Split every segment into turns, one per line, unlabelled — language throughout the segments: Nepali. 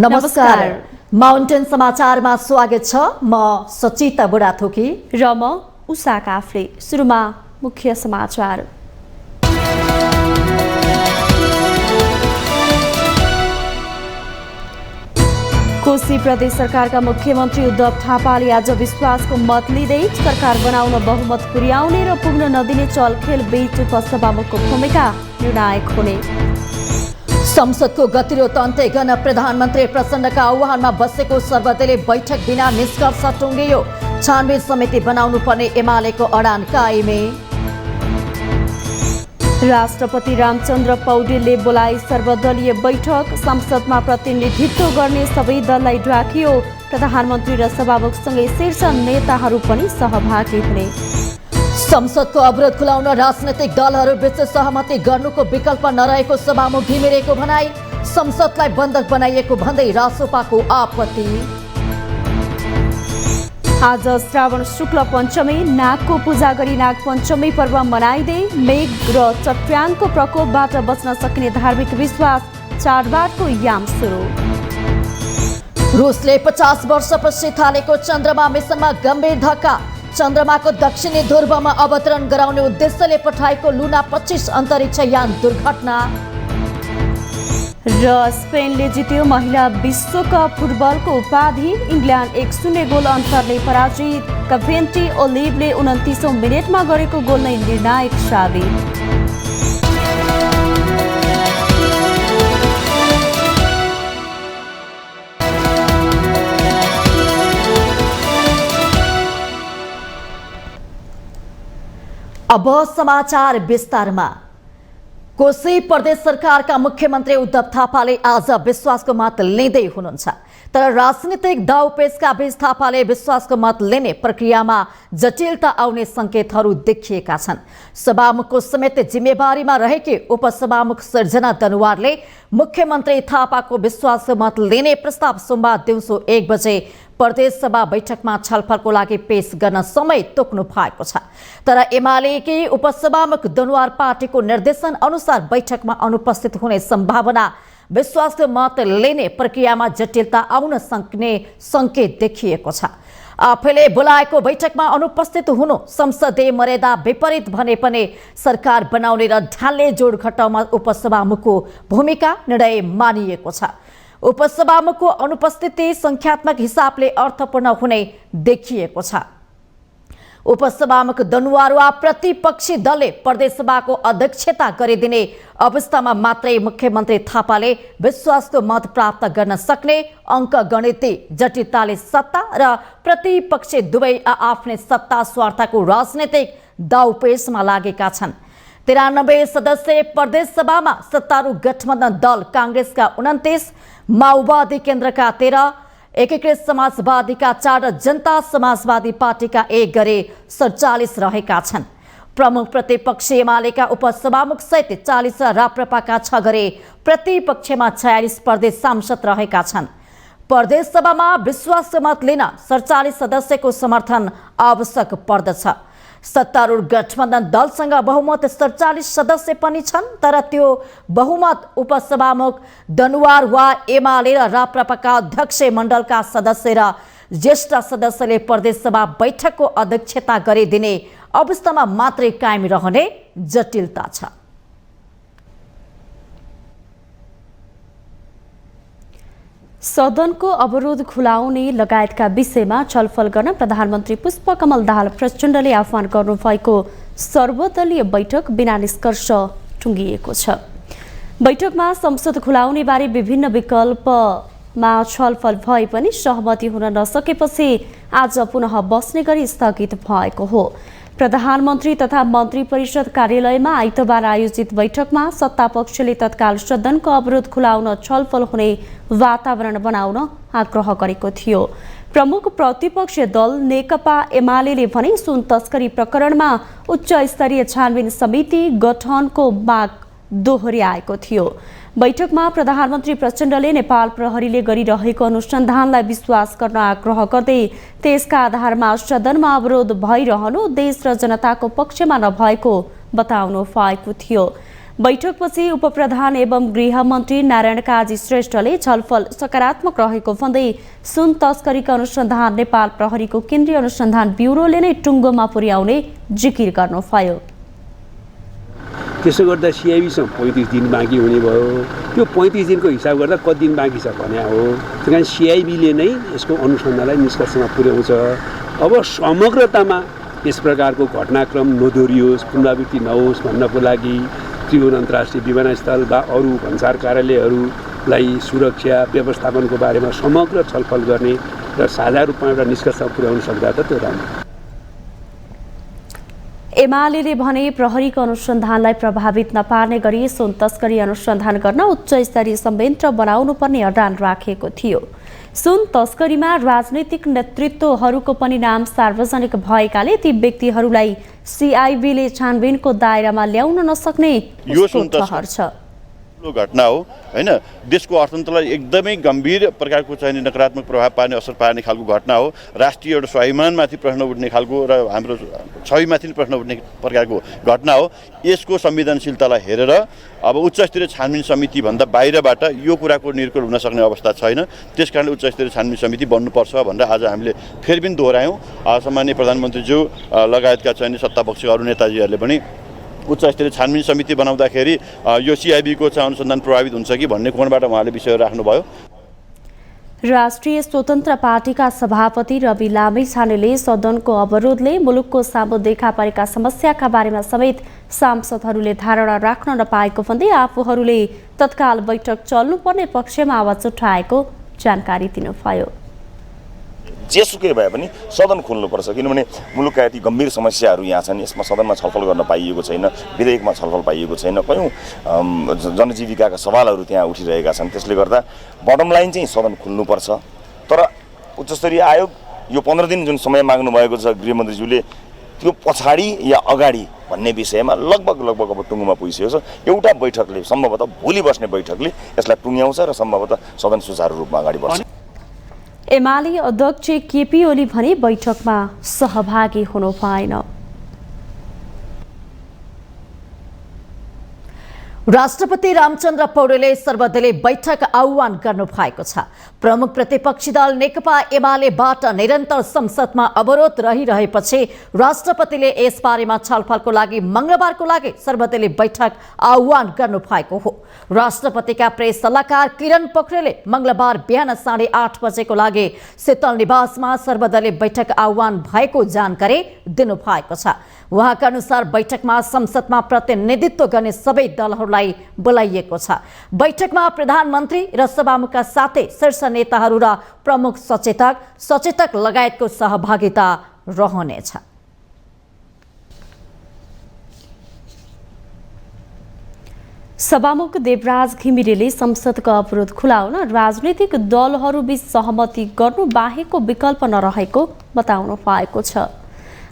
नमस्कार। माउन्टेन समाचारमा स्वागत छ। म सचिता बुढाथोकी
र म उषा काफ्ले। सुरुमा मुख्य समाचार। कोशी प्रदेश सरकारका मुख्यमन्त्री उद्धव थापाले आज विश्वासको मत लिँदै सरकार बनाउन बहुमत पुर्याउने र पुग्न नदिने चलखेल बीच उपसभामुखको भूमिका निर्णायक हुने।
संसदको गतिरोध अन्त्य गर्न प्रधानमन्त्री प्रचण्डका आह्वानमा बसेको सर्वदलीय बैठक बिना निष्कर्ष टुङ्गियो। छानबिन समिति बनाउनु पर्ने एमालेको अडान कायमै।
राष्ट्रपति रामचन्द्र पौडेलले बोलाए सर्वदलीय बैठक। संसदमा प्रतिनिधित्व गर्ने सबै दललाई ड्राकियो। प्रधानमन्त्री र सभामुखसँगै शीर्ष नेताहरू पनि सहभागी हुने।
संसदको अवरोध खुलाउन राजनैतिक दलहरू बीच सहमति गर्नुको विकल्प नरहेको सभामुख घिमिरेको भनाई। संसदलाई बन्धक बनाइएको भन्दै रासोपाको आपत्ति।
आज श्रावण शुक्ल पञ्चमी, नागको पूजा गरी नागपञ्चमी पर्व मनाइँदै मेघ र चट्याङको प्रकोपबाट बच्न सकिने धार्मिक विश्वास। चाडबाडको याम सुरु।
रुसले 50 वर्षपछि थालेको चन्द्रमा मिसनमा गम्भीर धक्का। चन्द्रमाको दक्षिणी ध्रुवमा अवतरण गराउने उद्देश्यले पठाएको लुना 25 अन्तरिक्ष यान दुर्घटना।
र स्पेनले जित्यो महिला विश्वकप फुटबलको उपाधि। इङ्ल्यान्ड 1-0 गोल अन्तरले पराजित। कभेन्ट्री ओलिभले 29औं मिनेटमा गरेको गोल नै निर्णायक साबित।
अब समाचार विस्तारमा। कोशी प्रदेश सरकारका मुख्यमन्त्री उद्धव थापाले आज विश्वासको मत लिँदै हुनुहुन्छ। तर राजनीतिक दाउपेचका बीच थापाले विश्वासको मत लिने प्रक्रियामा जटिलता आउने संकेतहरू देखिएका छन्। सभामुखको समेत जिम्मेवारीमा रहेकी उपसभामुख सृजना दनुवारले मुख्यमन्त्री थापाको विश्वासको मत लिने प्रस्ताव सोमबार दिउँसो 1 बजे प्रदेश सभा बैठकमा छलफलको लागि पेश गर्न समय तोक्नु भएको छ। तर एमालेकी उपसभामुख दनुवार पार्टीको निर्देशन अनुसार बैठकमा अनुपस्थित हुने सम्भावना विश्वासको मत लिने प्रक्रियामा जटिलता आउन सक्ने संकेत देखिएको छ। आफैले बोलाएको बैठकमा अनुपस्थित हुनु संसदीय मर्यादा विपरीत भने पनि सरकार बनाउने र ढाल्ने जोड घटाउमा उपसभामुखको भूमिका निर्णय मानिएको छ। उपसभामुखको अनुपस्थिति संख्यात्मक हिसाबले अर्थपूर्ण हुने देखिएको छ। उपसभामुख दनुवार वा प्रतिपक्षी दलले प्रदेशसभाको अध्यक्षता गरिदिने अवस्थामा मात्रै मुख्यमन्त्री थापाले विश्वासको मत प्राप्त गर्न सक्ने अङ्कगणितीय जटिलताले सत्ता र प्रतिपक्षी दुवै आफ्नै सत्ता स्वार्थको राजनीतिक दाउपेचमा लागेका छन्। 93 सदस्यीय प्रदेशसभामा सत्तारूढ गठबन्धन दल काङ्ग्रेसका 29, माओवादी केन्द्रका 13, एकीकृत समाजवादीका 4 र जनता समाजवादी पार्टीका 1 गरी 47 रहेका छन्। प्रमुख प्रतिपक्षी एमालेका उपसभामुख सहित 40 र राप्रपाका 6 गरी प्रतिपक्षमा 46 प्रदेश सांसद रहेका छन्। प्रदेश सभामा विश्वासको मत लिन 47 सदस्यको समर्थन आवश्यक पर्दछ। सत्तारूढ गठबन्धन दलसँग बहुमत 47 सदस्य पनि छन्। तर त्यो बहुमत उपसभामुख दनुवार वा एमाले र राप्रपाका अध्यक्ष मण्डलका सदस्य र ज्येष्ठ सदस्यले प्रदेशसभा बैठकको अध्यक्षता गरिदिने अवस्थामा मात्रै कायम रहने जटिलता छ।
सदनको अवरोध खुलाउने लगायतका विषयमा छलफल गर्न प्रधानमन्त्री पुष्पकमल दाहाल प्रचण्डले आह्वान गर्नुभएको सर्वदलीय बैठक बिना निष्कर्ष टुङ्गिएको छ। बैठकमा संसद खुलाउने बारे विभिन्न विकल्पमा छलफल भए पनि सहमति हुन नसकेपछि आज पुनः बस्ने गरी स्थगित भएको हो। प्रधानमन्त्री तथा मन्त्री परिषद कार्यालयमा आइतबार आयोजित बैठकमा सत्तापक्षले तत्काल सदनको अवरोध खुलाउन छलफल हुने वातावरण बनाउन आग्रह गरेको थियो। प्रमुख प्रतिपक्षी दल नेकपा एमालेले भने सुन तस्करी प्रकरणमा उच्च स्तरीय छानबिन समिति गठनको माग दोहोर्याएको थियो। बैठकमा प्रधानमन्त्री प्रचण्डले नेपाल प्रहरीले गरिरहेको अनुसन्धानलाई विश्वास गर्न आग्रह गर्दै त्यसका आधारमा सदनमा अवरोध भइरहनु देश र जनताको पक्षमा नभएको बताउनु भएको थियो। बैठकपछि उपप्रधान एवं गृहमन्त्री नारायण काजी श्रेष्ठले छलफल सकारात्मक रहेको भन्दै सुन तस्करीका अनुसन्धान नेपाल प्रहरीको केन्द्रीय अनुसन्धान ब्युरोले नै टुङ्गोमा पुर्याउने जिकिर गर्नुभयो।
त्यसो गर्दा सिआइबीसँग 35 दिन बाँकी हुने भयो। त्यो 35 दिनको हिसाब गर्दा कति दिन बाँकी छ भने हो। त्यही कारण सिआइबीले नै यसको अनुसन्धानलाई निष्कर्षमा पुर्याउँछ। अब समग्रतामा यस प्रकारको घटनाक्रम नदोहोरियोस्, पुनरावृत्ति नहोस् भन्नको लागि त्रिभुवन अन्तर्राष्ट्रिय विमानस्थल वा अरू भन्सार कार्यालयहरूलाई सुरक्षा व्यवस्थापनको बारेमा समग्र छलफल गर्ने र साझा रूपमा एउटा निष्कर्षमा पुर्याउन सक्दा त त्यो राम्रो।
एमाले भने प्रहरीको अनुसन्धानलाई प्रभावित नपार्ने गरी सुन तस्करी अनुसन्धान गर्न उच्च स्तरीय संयन्त्र बनाउनु पर्ने अडान राखेको थियो। सुन तस्करीमा राजनैतिक नेतृत्वहरूको पनि नाम सार्वजनिक भएकाले ती व्यक्तिहरूलाई सिआइबीले छानबिनको दायरामा ल्याउन नसक्ने ठहर छ।
घटना हो हैन, देशको अर्थतन्त्रलाई एकदमै गम्भीर प्रकारको चाहिँ नकारात्मक प्रभाव पार्ने असर पार्ने खालको घटना हो। राष्ट्रिय एउटा स्वाभिमानमाथि प्रश्न उठ्ने खालको र हाम्रो छविमाथि प्रश्न उठ्ने प्रकारको घटना हो। यसको संवेदनशीलतालाई हेरेर अब उच्च स्तरीय छानबिन समिति भन्दा बाहिरबाट यो कुराको निर्कुल हुन सक्ने अवस्था छैन। त्यसकारणले उच्च स्तरीय छानबिन समिति बन्नुपर्छ भनेर आज हामीले फेरि पनि दोहोऱ्यायौँ। सामान्य प्रधानमन्त्रीज्यू लगायतका चाहिँ सत्तापक्षका अरू नेताजीहरूले पनि उच्च स्तरीय छानबिन समिति बनाउँदाखेरि यो सिआइबीको चाहिँ अनुसन्धान प्रभावित हुन्छ कि भन्ने कोणबाट उहाँले विषय राख्नुभयो।
राष्ट्रिय स्वतन्त्र पार्टीका सभापति रवि लामिछानेले सदनको अवरोधले मुलुकको सामु देखा परेका समस्याका बारेमा समेत सांसदहरूले धारणा राख्न नपाएको भन्दै आफूहरूले तत्काल बैठक चल्नुपर्ने पक्षमा आवाज उठाएको जानकारी दिनुभयो।
जेसुकै भए पनि सदन खोल्नुपर्छ, किनभने मुलुकका यति गम्भीर समस्याहरू यहाँ छन्। यसमा सदनमा छलफल गर्न पाइएको छैन, विधेयकमा छलफल पाइएको छैन, कयौँ जनजीविकाका सवालहरू त्यहाँ उठिरहेका छन्। त्यसले गर्दा बटम लाइन चाहिँ सदन खुल्नुपर्छ। तर उच्चस्तरीय आयोग यो 15 दिन जुन समय माग्नु भएको छ गृहमन्त्रीज्यूले, त्यो पछाडि या अगाडि भन्ने विषयमा लगभग अब टुङ्गोमा पुगिसकेको छ। एउटा बैठकले सम्भवतः भोलि बस्ने बैठकले यसलाई टुङ्ग्याउँछ र सम्भवतः सदन सुचारू रूपमा अगाडि बढ्छ।
एमाले अध्यक्ष केपी ओली भने बैठकमा सहभागी हुनु भएन।
राष्ट्रपति रामचन्द्र पौडेलले सर्वदलीय बैठक आह्वान गर्नु भएको छ। प्रमुख प्रतिपक्षी दल नेकपा एमालेबाट निरन्तर संसदमा अवरोध रहिरहेपछि राष्ट्रपतिले यसबारेमा छलफलको लागि मंगलबारको लागि सर्वदलीय बैठक आह्वान गर्नु भएको हो। राष्ट्रपतिका प्रेस सल्लाहकार किरण पोखरेलले मंगलबार बिहान 8:30 बजेको लागि शीतल निवासमा सर्वदलीय बैठक आह्वान भएको जानकारी दिनुभएको छ। उहाँका अनुसार बैठकमा संसदमा प्रतिनिधित्व गर्ने सबै दलहरूलाई बोलाइएको छ। बैठकमा प्रधानमन्त्री र सभामुखका साथै शीर्ष नेताहरू र प्रमुख सचेतक लगायतको सहभागिता रहनेछ।
सभामुख देवराज घिमिरेले संसदको अवरोध खुलाउन राजनीतिक दलहरूबीच सहमति गर्नु बाहेकको विकल्प नरहेको बताउनु भएको छ।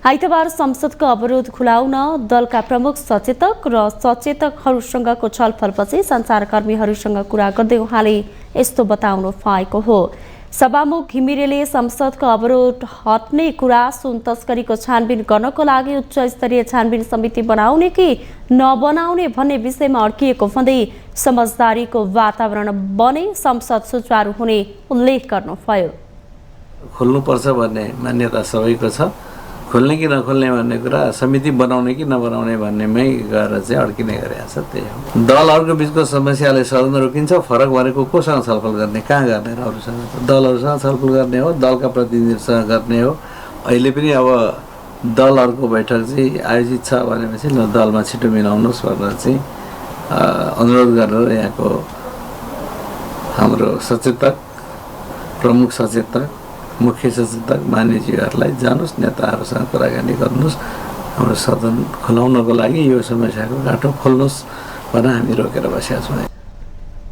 आइतबार संसदको अवरोध खुलाउन दलका प्रमुख सचेतक र सचेतकहरूसँगको छलफलपछि सञ्चारकर्मीहरूसँग कुरा गर्दै उहाँले यस्तो बताउनु भएको हो। सभामुख घिमिरेले संसदको अवरोध हट्ने कुरा सुन तस्करीको छानबिन गर्नको लागि उच्च स्तरीय छानबिन समिति बनाउने कि नबनाउने भन्ने विषयमा अड्किएको भन्दै समझदारीको वातावरण बने संसद सुचारू हुने उल्लेख गर्नुभयो।
खोल्नुपर्छ भन्ने मान्यता सबैको छ। खोल्ने कि नखोल्ने भन्ने कुरा समिति बनाउने कि नबनाउने भन्नेमै गएर चाहिँ अड्किने गरेको छ। त्यही हो, दलहरूको बिचको समस्याले सदन रोकिन्छ। फरक भनेको कोसँग छलफल गर्ने, कहाँ गर्ने र अरूसँग? दलहरूसँग छलफल गर्ने हो, दलका प्रतिनिधिहरूसँग गर्ने हो। अहिले पनि अब दलहरूको बैठक चाहिँ आयोजित छ भनेपछि ल दलमा छिटो मिलाउनुहोस् भनेर चाहिँ अनुरोध गरेर यहाँको हाम्रो सचेतक, प्रमुख सचेतक, मुख्य सचेतक मान्यज्यूहरूलाई जानुहोस्, नेताहरूसँग कुराकानी गर्नुहोस्, हाम्रो सदन खुलाउनको लागि यो समस्याको गाँठो खोल्नुहोस् भनेर हामी रोकेर बसेका छौँ।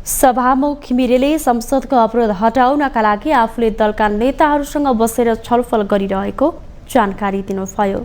सभामुख घिमिरेले संसदको अवरोध हटाउनका लागि आफूले दलका नेताहरूसँग बसेर छलफल गरिरहेको जानकारी दिनुभयो।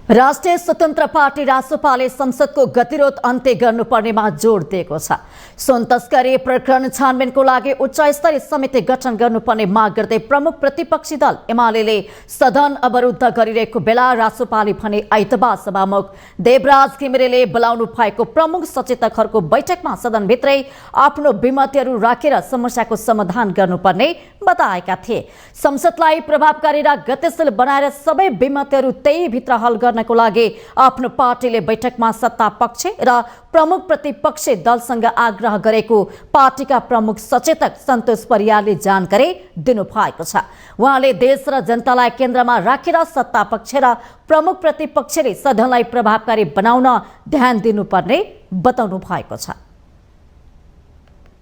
राष्ट्रिय स्वतन्त्र पार्टी रासोपाले संसदको गतिरोध अन्त्य गर्नुपर्नेमा जोड दिएको छ। सुन तस्करी प्रकरण छानबिनको लागि उच्च स्तरीय समिति गठन गर्नुपर्ने माग गर्दै प्रमुख प्रतिपक्षी दल एमालेले सदन अवरुद्ध गरिरहेको बेला रासोपाले भने आइतबार सभामुख देवराज घिमिरेले बोलाउनु भएको प्रमुख सचेतकहरूको बैठकमा सदनभित्रै आफ्नो विमतिहरू राखेर समस्याको समाधान गर्नुपर्ने बताएका थिए। संसदलाई प्रभावकारी र गतिशील बनाएर सबै विमतिहरू त्यही भित्र हल गर्नको लागि आफ्नो पार्टीले बैठकमा सत्ता पक्ष र प्रमुख प्रतिपक्षी दलसँग आग्रह गरेको पार्टीका प्रमुख सचेतक सन्तोष परियारले जानकारी दिनुभएको छ। उहाँले देश र जनतालाई केन्द्रमा राखेर सत्ता पक्ष र प्रमुख प्रतिपक्षले सदनलाई प्रभावकारी बनाउन ध्यान दिनुपर्ने बताउनु भएको छ।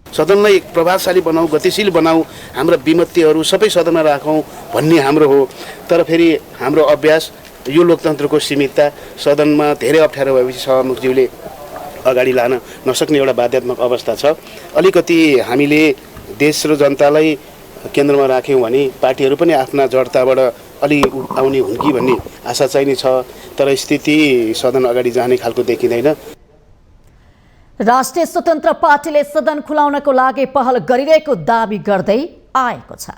सदनलाई प्रभावशाली बनाऊ, गतिशील बनाऊ, हाम्रा विमतिहरू सबै सदनमा राखौँ भन्ने हाम्रो हो। तर फेरि हाम्रो अभ्यास यो लोकतन्त्रको सीमितता, सदनमा धेरै अप्ठ्यारो भएपछि सभामुखज्यूले अगाडि लान नसक्ने एउटा बाध्यात्मक अवस्था छ। अलिकति हामीले देश र जनतालाई केन्द्रमा राख्यौँ भने पार्टीहरू पनि आफ्ना जडताबाट अलि आउने हुन् कि भन्ने आशा चाहिँ नै छ। तर स्थिति सदन अगाडि जाने खालको देखिँदैन।
राष्ट्रिय स्वतन्त्र पार्टीले सदन खुलाउनको लागि पहल गरिरहेको दाबी गर्दै आएको छ।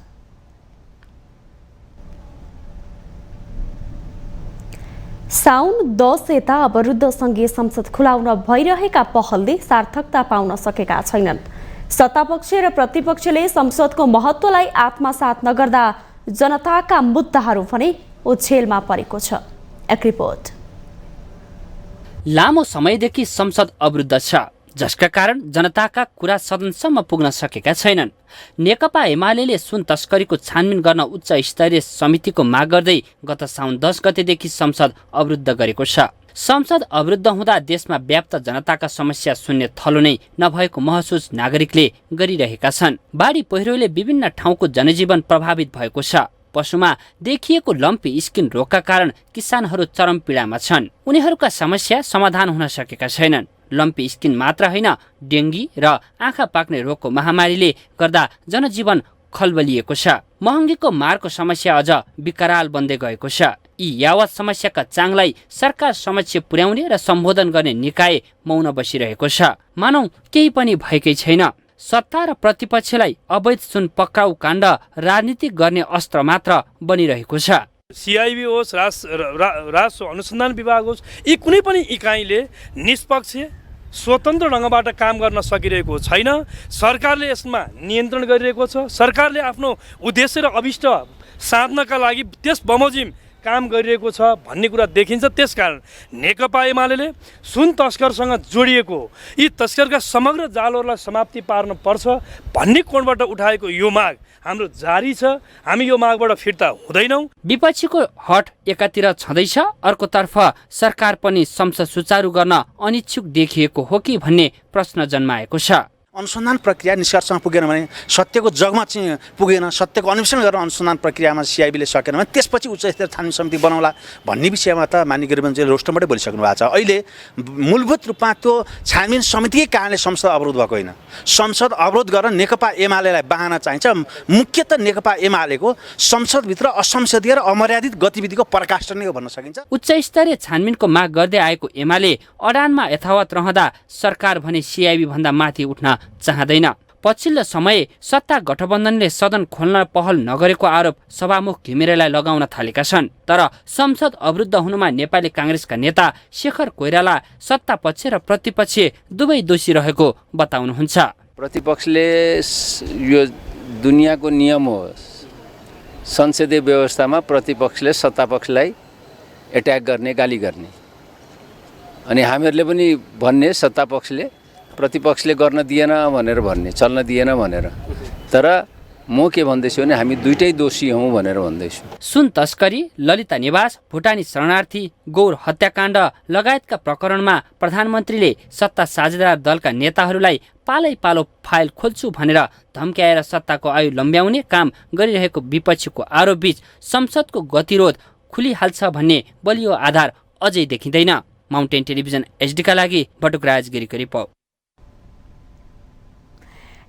साउन 10 यता अवरुद्ध सङ्घीय संसद खुलाउन भइरहेका पहलले सार्थकता पाउन सकेका छैनन्। सत्तापक्ष र प्रतिपक्षले संसदको महत्त्वलाई आत्मसात नगर्दा जनताका मुद्दाहरू भने ओछेलमा परेको छ। एक रिपोर्ट।
लामो समयदेखि संसद अवरुद्ध छ, जसका कारण जनताका कुरा सदनसम्म पुग्न सकेका छैनन्। नेकपा एमालेले सुन तस्करीको छानबिन गर्न उच्च स्तरीय समितिको माग गर्दै गत साउन 10 गतेदेखि संसद अवरुद्ध गरेको छ। संसद अवरुद्ध हुँदा देशमा व्याप्त जनताका समस्या सुन्ने थलो नै नभएको महसुस नागरिकले गरिरहेका छन्। बाढी पहिरोले विभिन्न ठाउँको जनजीवन प्रभावित भएको छ। पशुमा देखिएको लम्पी स्किन रोगका कारण किसानहरू चरम पीडामा छन्। उनीहरूका समस्या समाधान हुन सकेका छैनन्। लम्पी स्किन मात्र होइन, डेङ्गी र आँखा पाक्ने रोगको महामारीले गर्दा जनजीवन खलबलिएको छ। महँगीको मारको समस्या अझ विकराल बन्दै गएको छ। यी यावत समस्याका चाङलाई सरकार समक्ष पुर्याउने र सम्बोधन गर्ने निकाय मौन बसिरहेको छ, मानौ केही पनि भएकै छैन। सत्ता र प्रतिपक्षलाई अवैध सुन पक्राउ काण्ड राजनीति गर्ने अस्त्र मात्र बनिरहेको छ।
सिआइबी होस्, राष्ट्र अनुसन्धान विभाग होस्, यी कुनै पनि इकाइले निष्पक्ष स्वतन्त्र ढङ्गबाट काम गर्न सकिरहेको छैन। सरकारले यसमा नियन्त्रण गरिरहेको छ। सरकारले आफ्नो उद्देश्य र अभिष्ट साध्नका लागि त्यस बमोजिम काम गरिरहेको छ भन्ने कुरा देखिन्छ। त्यसकारण नेकपा एमाले सुन तस्करसँग जोडिएको यी तस्करका समग्र जालहरूलाई समाप्ति पार्न पर्छ भन्ने कोणबाट उठाएको यो माग हाम्रो जारी छ। हामी यो मागबाट फिर्ता हुँदैनौँ।
विपक्षीको हट एकातिर छँदैछ, अर्कोतर्फ सरकार पनि संसद सुचारू गर्न अनिच्छुक देखिएको हो कि भन्ने प्रश्न जन्माएको छ।
अनुसन्धान प्रक्रिया निष्कर्षमा पुगेन भने, सत्यको जगमा चाहिँ पुगेन, सत्यको अन्वेषण गरेर अनुसन्धान प्रक्रियामा सिआइबीले सकेन भने त्यसपछि उच्च स्तरीय छानबिन समिति बनाउला भन्ने विषयमा त माननीय गृहमन्त्रीले रोस्टरबाटै बोलिसक्नु भएको छ। अहिले मूलभूत रूपमा त्यो छानबिन समितिकै कारणले संसद अवरोध भएको होइन। संसद अवरोध गर्न नेकपा एमालेलाई बहाना चाहिन्छ। मुख्यतः नेकपा एमालेको संसदभित्र असंसदीय र अमर्यादित गतिविधिको प्रकाशन नै हो भन्न सकिन्छ।
उच्च स्तरीय छानबिनको माग गर्दै आएको एमाले अडानमा यथावत रहँदा सरकार भने सिआइबी भन्दा माथि उठ्न चाहँदैन। पछिल्लो समय सत्ता गठबन्धनले सदन खोल्न पहल नगरेको आरोप सभामुख घिमिरेलाई लगाउन थालेका छन्। तर संसद अवरुद्ध हुनुमा नेपाली काङ्ग्रेसका नेता शेखर कोइराला सत्ता पक्ष र प्रतिपक्ष दुवै दोषी रहेको बताउनुहुन्छ।
प्रतिपक्षले यो दुनियाँको नियम हो, संसदीय व्यवस्थामा प्रतिपक्षले सत्तापक्षलाई एट्याक गर्ने, गाली गर्ने, अनि हामीहरूले पनि भन्ने सत्तापक्षले प्रतिपक्षले गर्न दिएन भनेर भन्ने, चल्न दिएन भनेर। तर म के भन्दैछु भने हामी दुईटै दोषी हौँ भनेर भन्दैछु।
सुन तस्करी, ललिता निवास, भुटानी शरणार्थी, गौर हत्याकाण्ड लगायतका प्रकरणमा प्रधानमन्त्रीले सत्ता साझेदार दलका नेताहरूलाई पालै पालो फाइल खोल्छु भनेर धम्क्याएर सत्ताको आयु लम्ब्याउने काम गरिरहेको विपक्षीको आरोपबीच संसदको गतिरोध खुलिहाल्छ भन्ने बलियो आधार अझै देखिँदैन। माउन्टेन टेलिभिजन एचडीका लागि बटुक राजगिरीको रिपोर्ट।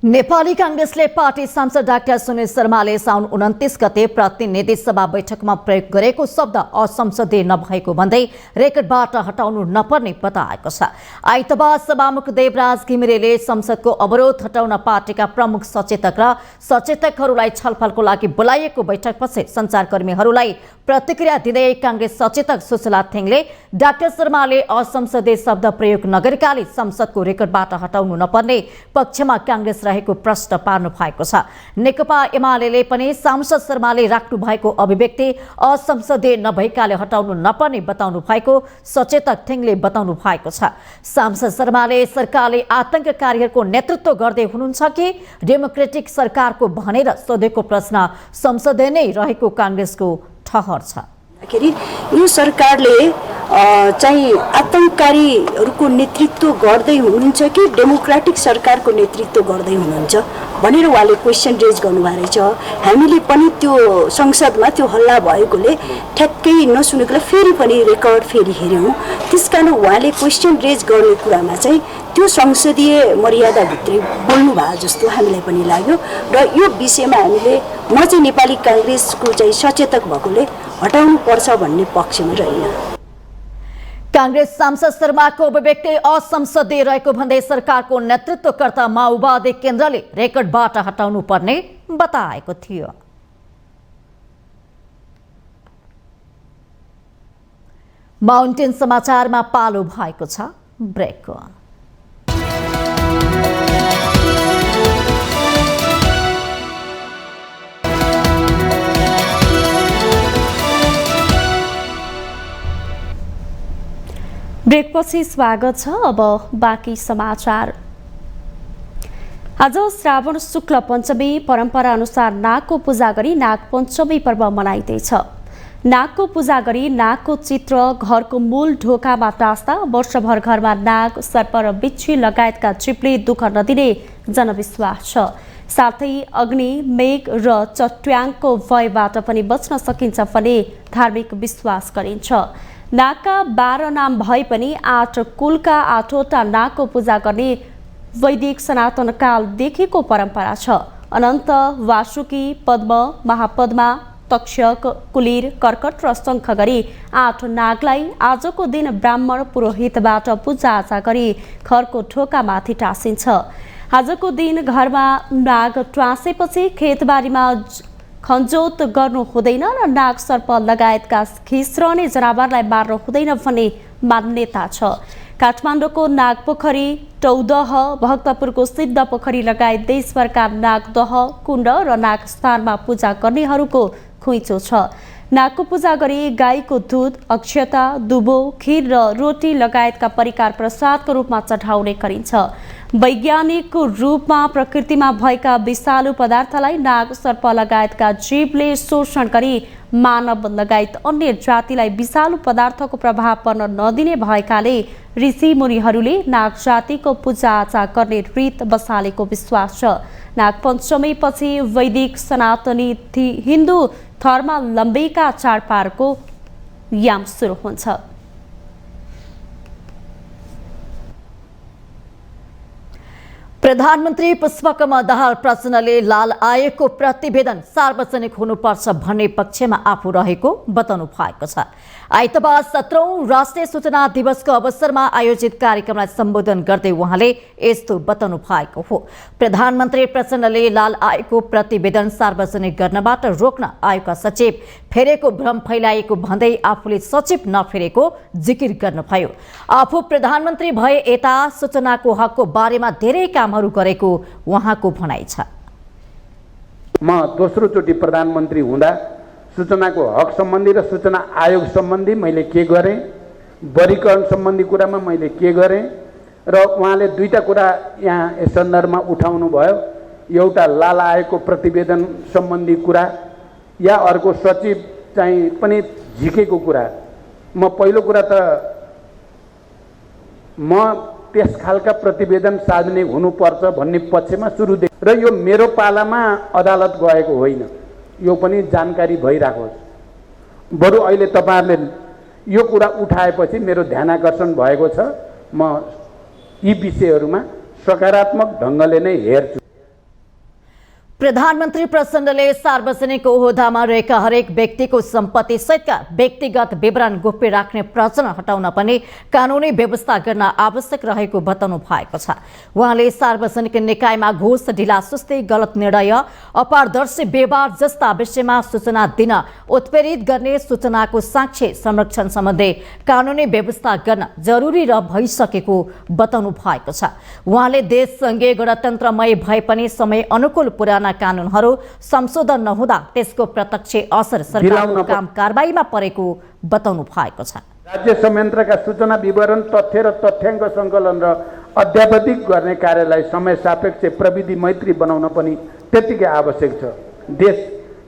नेपाली कांग्रेसले पार्टी सांसद डाक्टर सुनिल शर्माले साउन 29 गते प्रतिनिधि सभा बैठकमा प्रयोग गरेको शब्द असंसदीय नभएको भन्दै रेकर्डबाट हटाउनु नपर्ने बताएको छ। आइतबार सभामुख देवराज घिमिरेले संसदको अवरोध हटाउन पार्टीका प्रमुख सचेतक र सचेतकहरूलाई छलफलको लागि बोलाइएको बैठकपछि सञ्चारकर्मीहरूलाई प्रतिक्रिया दिँदै कांग्रेस सचेतक सुशीला थेङले डाक्टर शर्माले असंसदीय शब्द प्रयोग नगरेकाले संसदको रेकर्डबाट हटाउनु नपर्ने पक्षमा कांग्रेस रहेको प्रश्न पार्नु भएको छ। नेकपा एमाले पनि सांसद शर्माले राख्नु भएको अभिव्यक्ति असंसदीय नभएकाले हटाउनु नपर्ने बताउनु भएको सचेतक थेङले बताउनु भएको छ। सांसद शर्माले सरकारले आतंककारीहरूको नेतृत्व गर्दै हुनुहुन्छ कि डेमोक्रेटिक सरकारको भनेर सोधेको प्रश्न संसदीय नै रहेको कांग्रेसको ठहर छ।
यो सरकारले चाहिँ आतंककारीहरूको नेतृत्व गर्दै हुनुहुन्छ कि डेमोक्रेटिक सरकारको नेतृत्व गर्दै हुनुहुन्छ भनेर उहाँले क्वेसन रेज गर्नुभएको रहेछ। हामीले पनि त्यो संसदमा त्यो हल्ला भएकोले ठ्याक्कै नसुनेकोले फेरि पनि रेकर्ड फेरि हेऱ्यौँ। त्यसकारण उहाँले क्वेसन रेज गर्ने कुरामा चाहिँ त्यो संसदीय मर्यादाभित्रै बोल्नु भयो जस्तो हामीलाई पनि लाग्यो र यो विषयमा हामीले म चाहिँ नेपाली कांग्रेसको चाहिँ सचेतक भएकोले हटाउनु पर्छ भन्ने पक्षमा रहेन।
कांग्रेस सांसद शर्माको अभिव्यक्ति असंसदीय रहेको भन्दै सरकारको नेतृत्वकर्ता माओवादी केन्द्रले रेकर्डबाट हटाउनु पर्ने बताएको थियो। माउन्टेन समाचारमा पालो भएको छ ब्रेकको।
ब्रेकपछि स्वागत छ। अब बाँकी समाचार। आज श्रावण शुक्ल पञ्चमी परम्परा अनुसार नागको पूजा गरी नाग पञ्चमी पर्व मनाइँदैछ। नागको पूजा गरी नागको चित्र घरको मूल ढोकामा टाँस्दा वर्षभर घरमा नाग, सर्प र बिच्छी लगायतका चिप्ले दुःख नदिने जनविश्वास छ। साथै अग्नि, मेघ र चट्याङको भयबाट पनि बच्न सकिन्छ भन्ने धार्मिक विश्वास गरिन्छ। नागका 12 नाम भए पनि 8 कुलका 8वटा नागको पूजा गर्ने वैदिक सनातन कालदेखिको परम्परा छ। अनन्त, वासुकी, पद्म, महापद्मा, तक्षक, कुलीर, कर्कट र शङ्ख गरी 8 नागलाई आजको दिन ब्राह्मण पुरोहितबाट पूजाआजा गरी घरको ढोकामाथि टाँसिन्छ। आजको दिन घरमा नाग टाँसेपछि खेतबारीमा खन्जोत गर्नु हुँदैन र नाग, सर्प लगायतका खिस्रने जनावरलाई मार्नु हुँदैन भन्ने मान्यता छ। काठमाडौँको नागपोखरी, टौदह, भक्तपुरको सिद्ध पोखरी लगायत देशभरका नागदह, कुण्ड र नागस्थानमा पूजा गर्नेहरूको खुइचो छ। नागको पूजा गरी गाईको दुध, अक्षता, दुबो, खीर र रोटी लगायतका परिकार प्रसादको रूपमा चढाउने गरिन्छ। वैज्ञानिक रूपमा प्रकृतिमा भएका विषालु पदार्थलाई नाग, सर्प लगायतका जीवले शोषण गरी मानव लगायत अन्य जातिलाई विषालु पदार्थको प्रभाव पर्न नदिने भएकाले ऋषि मुनिहरूले नाग जातिको पूजाआजा गर्ने रीत बसालेको विश्वास छ। नाग पञ्चमी पछि वैदिक सनातनी हिन्दू धर्मावलम्बीका चाडपर्वको याम सुरु हुन्छ।
प्रधानमन्त्री पुष्पकमल दाहाल प्रचण्डले लाल आयोगको प्रतिवेदन सार्वजनिक हुनुपर्छ भन्ने पक्षमा आफू रहेको बताउनु भएको छ। आइतबार 17औं राष्ट्रिय सूचना दिवसको अवसरमा आयोजित कार्यक्रमलाई सम्बोधन गर्दै उहाँले यस्तो बताउनु भएको हो। प्रधानमन्त्री प्रचण्डले लाल आयोगको प्रतिवेदन सार्वजनिक गर्नबाट रोक्न आयोगका सचिव फेरेको भ्रम फैलाएको भन्दै आफूले सचिव नफेरेको जिकिर गर्नुभयो। आफू प्रधानमन्त्री भए यता सूचनाको हकको बारेमा धेरै कामहरू गरेको उहाँको भनाइ छ।
म दोस्रो चोटि प्रधानमन्त्री हुँदा सूचनाको हक सम्बन्धी र सूचना आयोग सम्बन्धी मैले के गरेँ, वर्गीकरण सम्बन्धी कुरामा मैले के गरेँ र उहाँले दुईटा कुरा यहाँ यस सन्दर्भमा उठाउनु भयो। एउटा लाल आयोगको प्रतिवेदन सम्बन्धी कुरा या अर्को सचिव चाहिँ पनि झिकेको कुरा। म पहिलो कुरा त म त्यस खालका प्रतिवेदन सार्वजनिक हुनुपर्छ भन्ने पक्षमा सुरुदेखि र यो मेरो पालामा अदालत गएको होइन, यो पनि जानकारी भइराखोस्। बरु अहिले तपाईहरुले यो कुरा उठाएपछि मेरो ध्यानाकर्षण भएको छ। म यी विषयहरूमा सकारात्मक ढङ्गले नै हेर्छु।
प्रधानमन्त्री प्रचण्डले सार्वजनिक ओहदामा रहेका हरेक व्यक्तिको सम्पत्ति सहितका व्यक्तिगत विवरण गोप्य राख्ने प्रचलन हटाउन पनि कानुनी व्यवस्था गर्न आवश्यक रहेको बताउनु भएको छ। उहाँले सार्वजनिक निकायमा घुस ढिलासुस्ती, गलत निर्णय, अपारदर्शी व्यवहार जस्ता विषयमा सूचना दिन उत्प्रेरित गर्ने सूचनाको साक्ष्य संरक्षण सम्बन्धी कानुनी व्यवस्था गर्न जरुरी र भइसकेको बताउनु भएको छ। उहाँले देश संघीय गणतन्त्रमय भए पनि समय अनुकूल पुराना कानुनहरू संशोधन नहुँदा त्यसको प्रत्यक्ष असर सरकारको काम कारबाहीमा परेको बताउनु भएको छ।
राज्य संयन्त्रका सूचना विवरण, तथ्य र तथ्याङ्क सङ्कलन र अध्यावधिक गर्ने कार्यलाई समय सापेक्ष प्रविधि मैत्री बनाउन पनि त्यतिकै आवश्यक छ। देश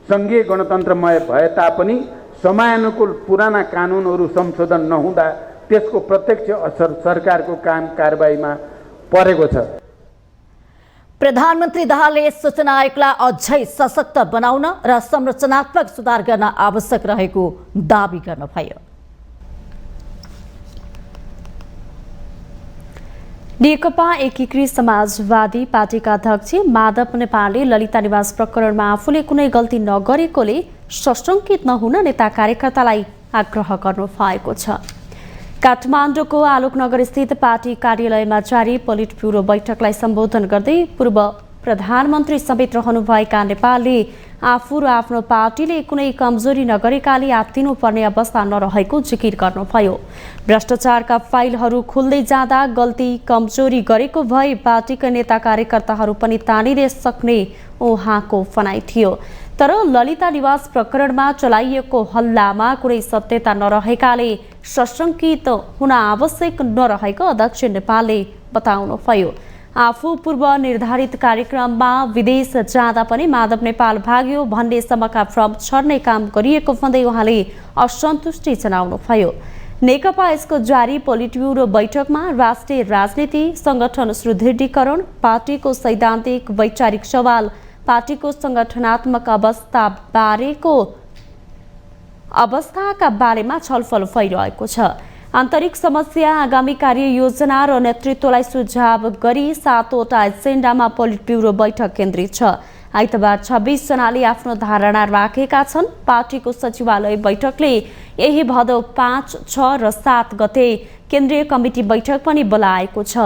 संघीय गणतन्त्रमय भए तापनि समयानुकूल पुराना कानुनहरू संशोधन नहुँदा त्यसको प्रत्यक्ष असर सरकारको काम कारबाहीमा परेको छ।
प्रधानमन्त्री दाहालले सूचना आयोगलाई अझै सशक्त बनाउन र संरचनात्मक सुधार गर्न आवश्यक रहेको दावी गर्नुभयो।
नेकपा एकीकृत समाजवादी पार्टीका अध्यक्ष माधव नेपालले ललिता निवास प्रकरणमा आफूले कुनै गल्ती नगरेकोले सशङ्कित नहुन नेता कार्यकर्तालाई आग्रह गर्नु भएको छ। काठमाडौँको आलोकनगर स्थित पार्टी कार्यालयमा जारी पोलिट ब्युरो बैठकलाई सम्बोधन गर्दै पूर्व प्रधानमन्त्री समेत रहनुभएका नेपालले आफू र आफ्नो पार्टीले कुनै कमजोरी नगरेकाले आत्तिनुपर्ने अवस्था नरहेको जिकिर गर्नुभयो। भ्रष्टाचारका फाइलहरू खुल्दै जाँदा गल्ती कमजोरी गरेको भए पार्टीका नेता कार्यकर्ताहरू पनि तानिन सक्ने उहाँको भनाइ थियो। तर ललिता निवास प्रकरणमा चलाइएको हल्लामा कुनै सत्यता नरहेकाले सशङ्कित हुन आवश्यक नरहेको अध्यक्ष नेपालले बताउनुभयो। आफू पूर्व निर्धारित कार्यक्रममा विदेश जाँदा पनि माधव नेपाल भाग्यो भन्नेसम्मका फर्म छर्ने काम गरिएको भन्दै उहाँले असन्तुष्टि जनाउनुभयो। नेकपा यसको जारी पोलिट ब्युरो बैठकमा राष्ट्रिय राजनीति, संगठन सुदृढीकरण, पार्टीको सैद्धान्तिक वैचारिक सवाल, पार्टीको संगठनात्मक अवस्थाका बारेमा छलफल भइरहेको छ। आन्तरिक समस्या, आगामी कार्य योजना र नेतृत्वलाई सुझाव गरी 7वटा एजेन्डामा पोलिट ब्युरो बैठक केन्द्रित छ। आइतबार 26 जनाले आफ्नो धारणा राखेका छन्। पार्टीको सचिवालय बैठकले यही भदौ 5, 6 र 7 गते केन्द्रीय कमिटी बैठक पनि बोलाएको छ।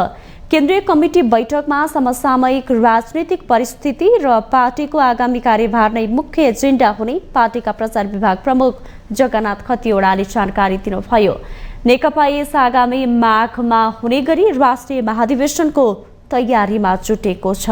केन्द्रीय कमिटी बैठकमा समसामयिक राजनीतिक परिस्थिति र पार्टीको आगामी कार्यभार नै मुख्य एजेन्डा हुने पार्टीका प्रचार विभाग प्रमुख जगन्नाथ खतिवड़ाले जानकारी दिनुभयो। नेकपा यस आगामी माघमा हुने गरी राष्ट्रिय महाधिवेशनको तयारीमा जुटेको छ।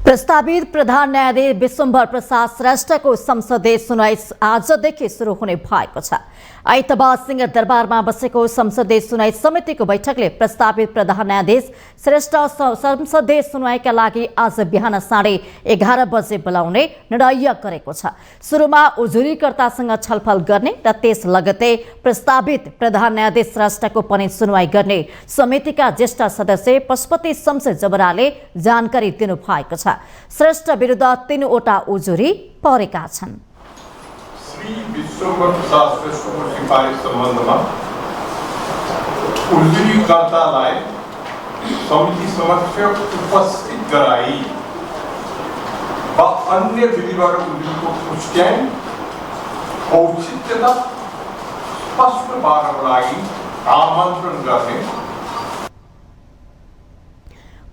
प्रस्तावित प्रधान न्यायाधीश विश्वम्भर प्रसाद श्रेष्ठको संसदीय सुनवाई आजदेखि सुरु हुने भएको छ। आइतबार सिंहदरबारमा बसेको संसदीय सुनवाई समितिको बैठकले प्रस्तावित प्रधान न्यायाधीश श्रेष्ठ संसदीय सुनवाईका लागि आज बिहान 11:30 बजे बोलाउने निर्णय गरेको छ। सुरुमा उजुरीकर्तासँग छलफल गर्ने र त्यस लगतै प्रस्तावित प्रधान न्यायाधीश श्रेष्ठको पनि सुनवाई गर्ने समितिका ज्येष्ठ सदस्य पशुपति शमशेर जबराले जानकारी दिनुभएको छ। श्रेष्ठ विरुद्ध 3वटा उजुरी परेका छन्।
श्री विश्वम्भर प्रसाद श्रेष्ठको सिफारिस सम्बन्धमा उजुरीकर्तालाई समिति समक्ष उपस्थित गराई वा अन्य विधिबाट उजुरीको पुष्ट्याइ औचित्यता स्पष्ट पार्नको लागि आमन्त्रण गर्ने।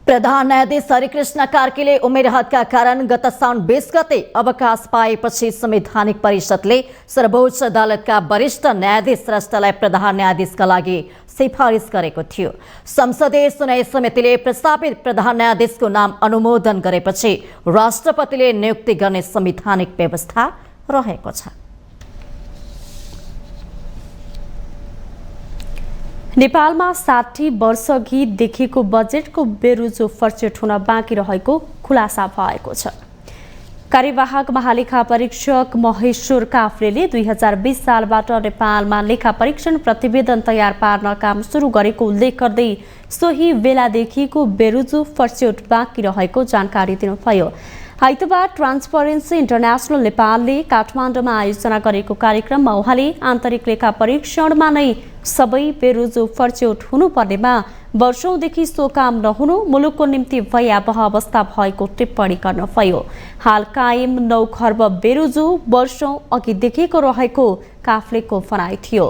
प्रधान न्यायाधीश हरिकृष्ण कार्कीले उमेर हदका कारण गत साउन 20 गते अवकाश पाएपछि संवैधानिक परिषदले सर्वोच्च अदालतका वरिष्ठ न्यायाधीश श्रेष्ठलाई प्रधान न्यायाधीशका लागि सिफारिस गरेको थियो। संसदीय सुनवाई समितिले प्रस्तावित प्रधान न्यायाधीशको नाम अनुमोदन गरेपछि राष्ट्रपतिले नियुक्ति गर्ने संवैधानिक व्यवस्था रहेको छ।
नेपालमा 60 वर्षअघि देखिएको बजेटको बेरुजो फर्चेट हुन बाँकी रहेको खुलासा भएको छ। कार्यवाहक महालेखा परीक्षक महेश्वर काफ्रेले 2020 सालबाट नेपालमा लेखा परीक्षण प्रतिवेदन तयार पार्न काम सुरु गरेको उल्लेख गर्दै सोही बेलादेखिको बेरुजो फर्चेट बाँकी रहेको जानकारी दिनुभयो। आइतबार ट्रान्सपरेन्सी इन्टरनेसनल नेपालले काठमाडौँमा आयोजना गरेको कार्यक्रममा उहाँले आन्तरिक लेखा परीक्षणमा नै सबै बेरुजो फर्चेट हुनुपर्नेमा वर्षौंदेखि सो काम नहुनु मुलुकको निम्ति भयावह अवस्था भएको टिप्पणी गर्न भयो। हाल कायम 9 खर्ब बेरोजु वर्षौं अघि देखिएको रहेको काफ्लेको भनाइ थियो।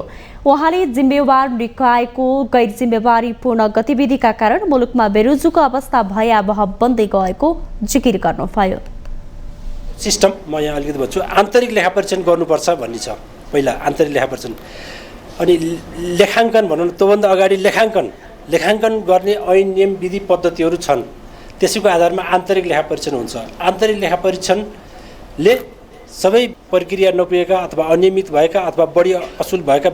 उहाँले जिम्मेवार निकायको गैर जिम्मेवारीपूर्ण गतिविधिका कारण मुलुकमा बेरोजुको अवस्था भयावह बन्दै गएको जिकिर गर्नुभयो।
सिस्टम म यहाँ अलिकति भन्छु, आन्तरिक लेखापरीक्षण गर्नुपर्छ भन्ने छ। पहिला आन्तरिक लेखापरीक्षण, अनि लेखाङ्कन भनौँ न, त्योभन्दा अगाडि लेखाङ्कन गर्ने ऐन नियम विधि पद्धतिहरू छन्। त्यसैको आधारमा आन्तरिक लेखापरीक्षण हुन्छ। आन्तरिक लेखापरीक्षणले सबै प्रक्रिया नपुगेका अथवा अनियमित भएका अथवा बढी असुल भएका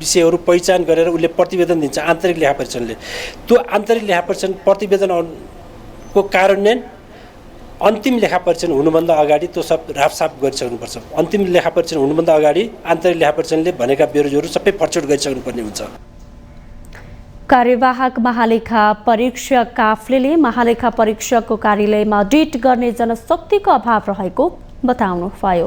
विषयहरू पहिचान गरेर उसले प्रतिवेदन दिन्छ आन्तरिक लेखापरीक्षणले। त्यो आन्तरिक लेखापरीक्षण प्रतिवेदनको कार्यान्वयन अन्तिम लेखापरीक्षण हुनुभन्दा अगाडि त्यो सब राफसाफ गरिसक्नुपर्छ। अन्तिम लेखापरीक्षण हुनुभन्दा अगाडि आन्तरिक लेखापरीक्षणले भनेका बेरोजहरू सबै फर्चोट गरिसक्नुपर्ने हुन्छ।
कार्यवाहक महालेखा परीक्षक काफ्लेले महालेखा परीक्षकको कार्यालयमा अडिट गर्ने जनशक्तिको अभाव रहेको बताउनुभयो।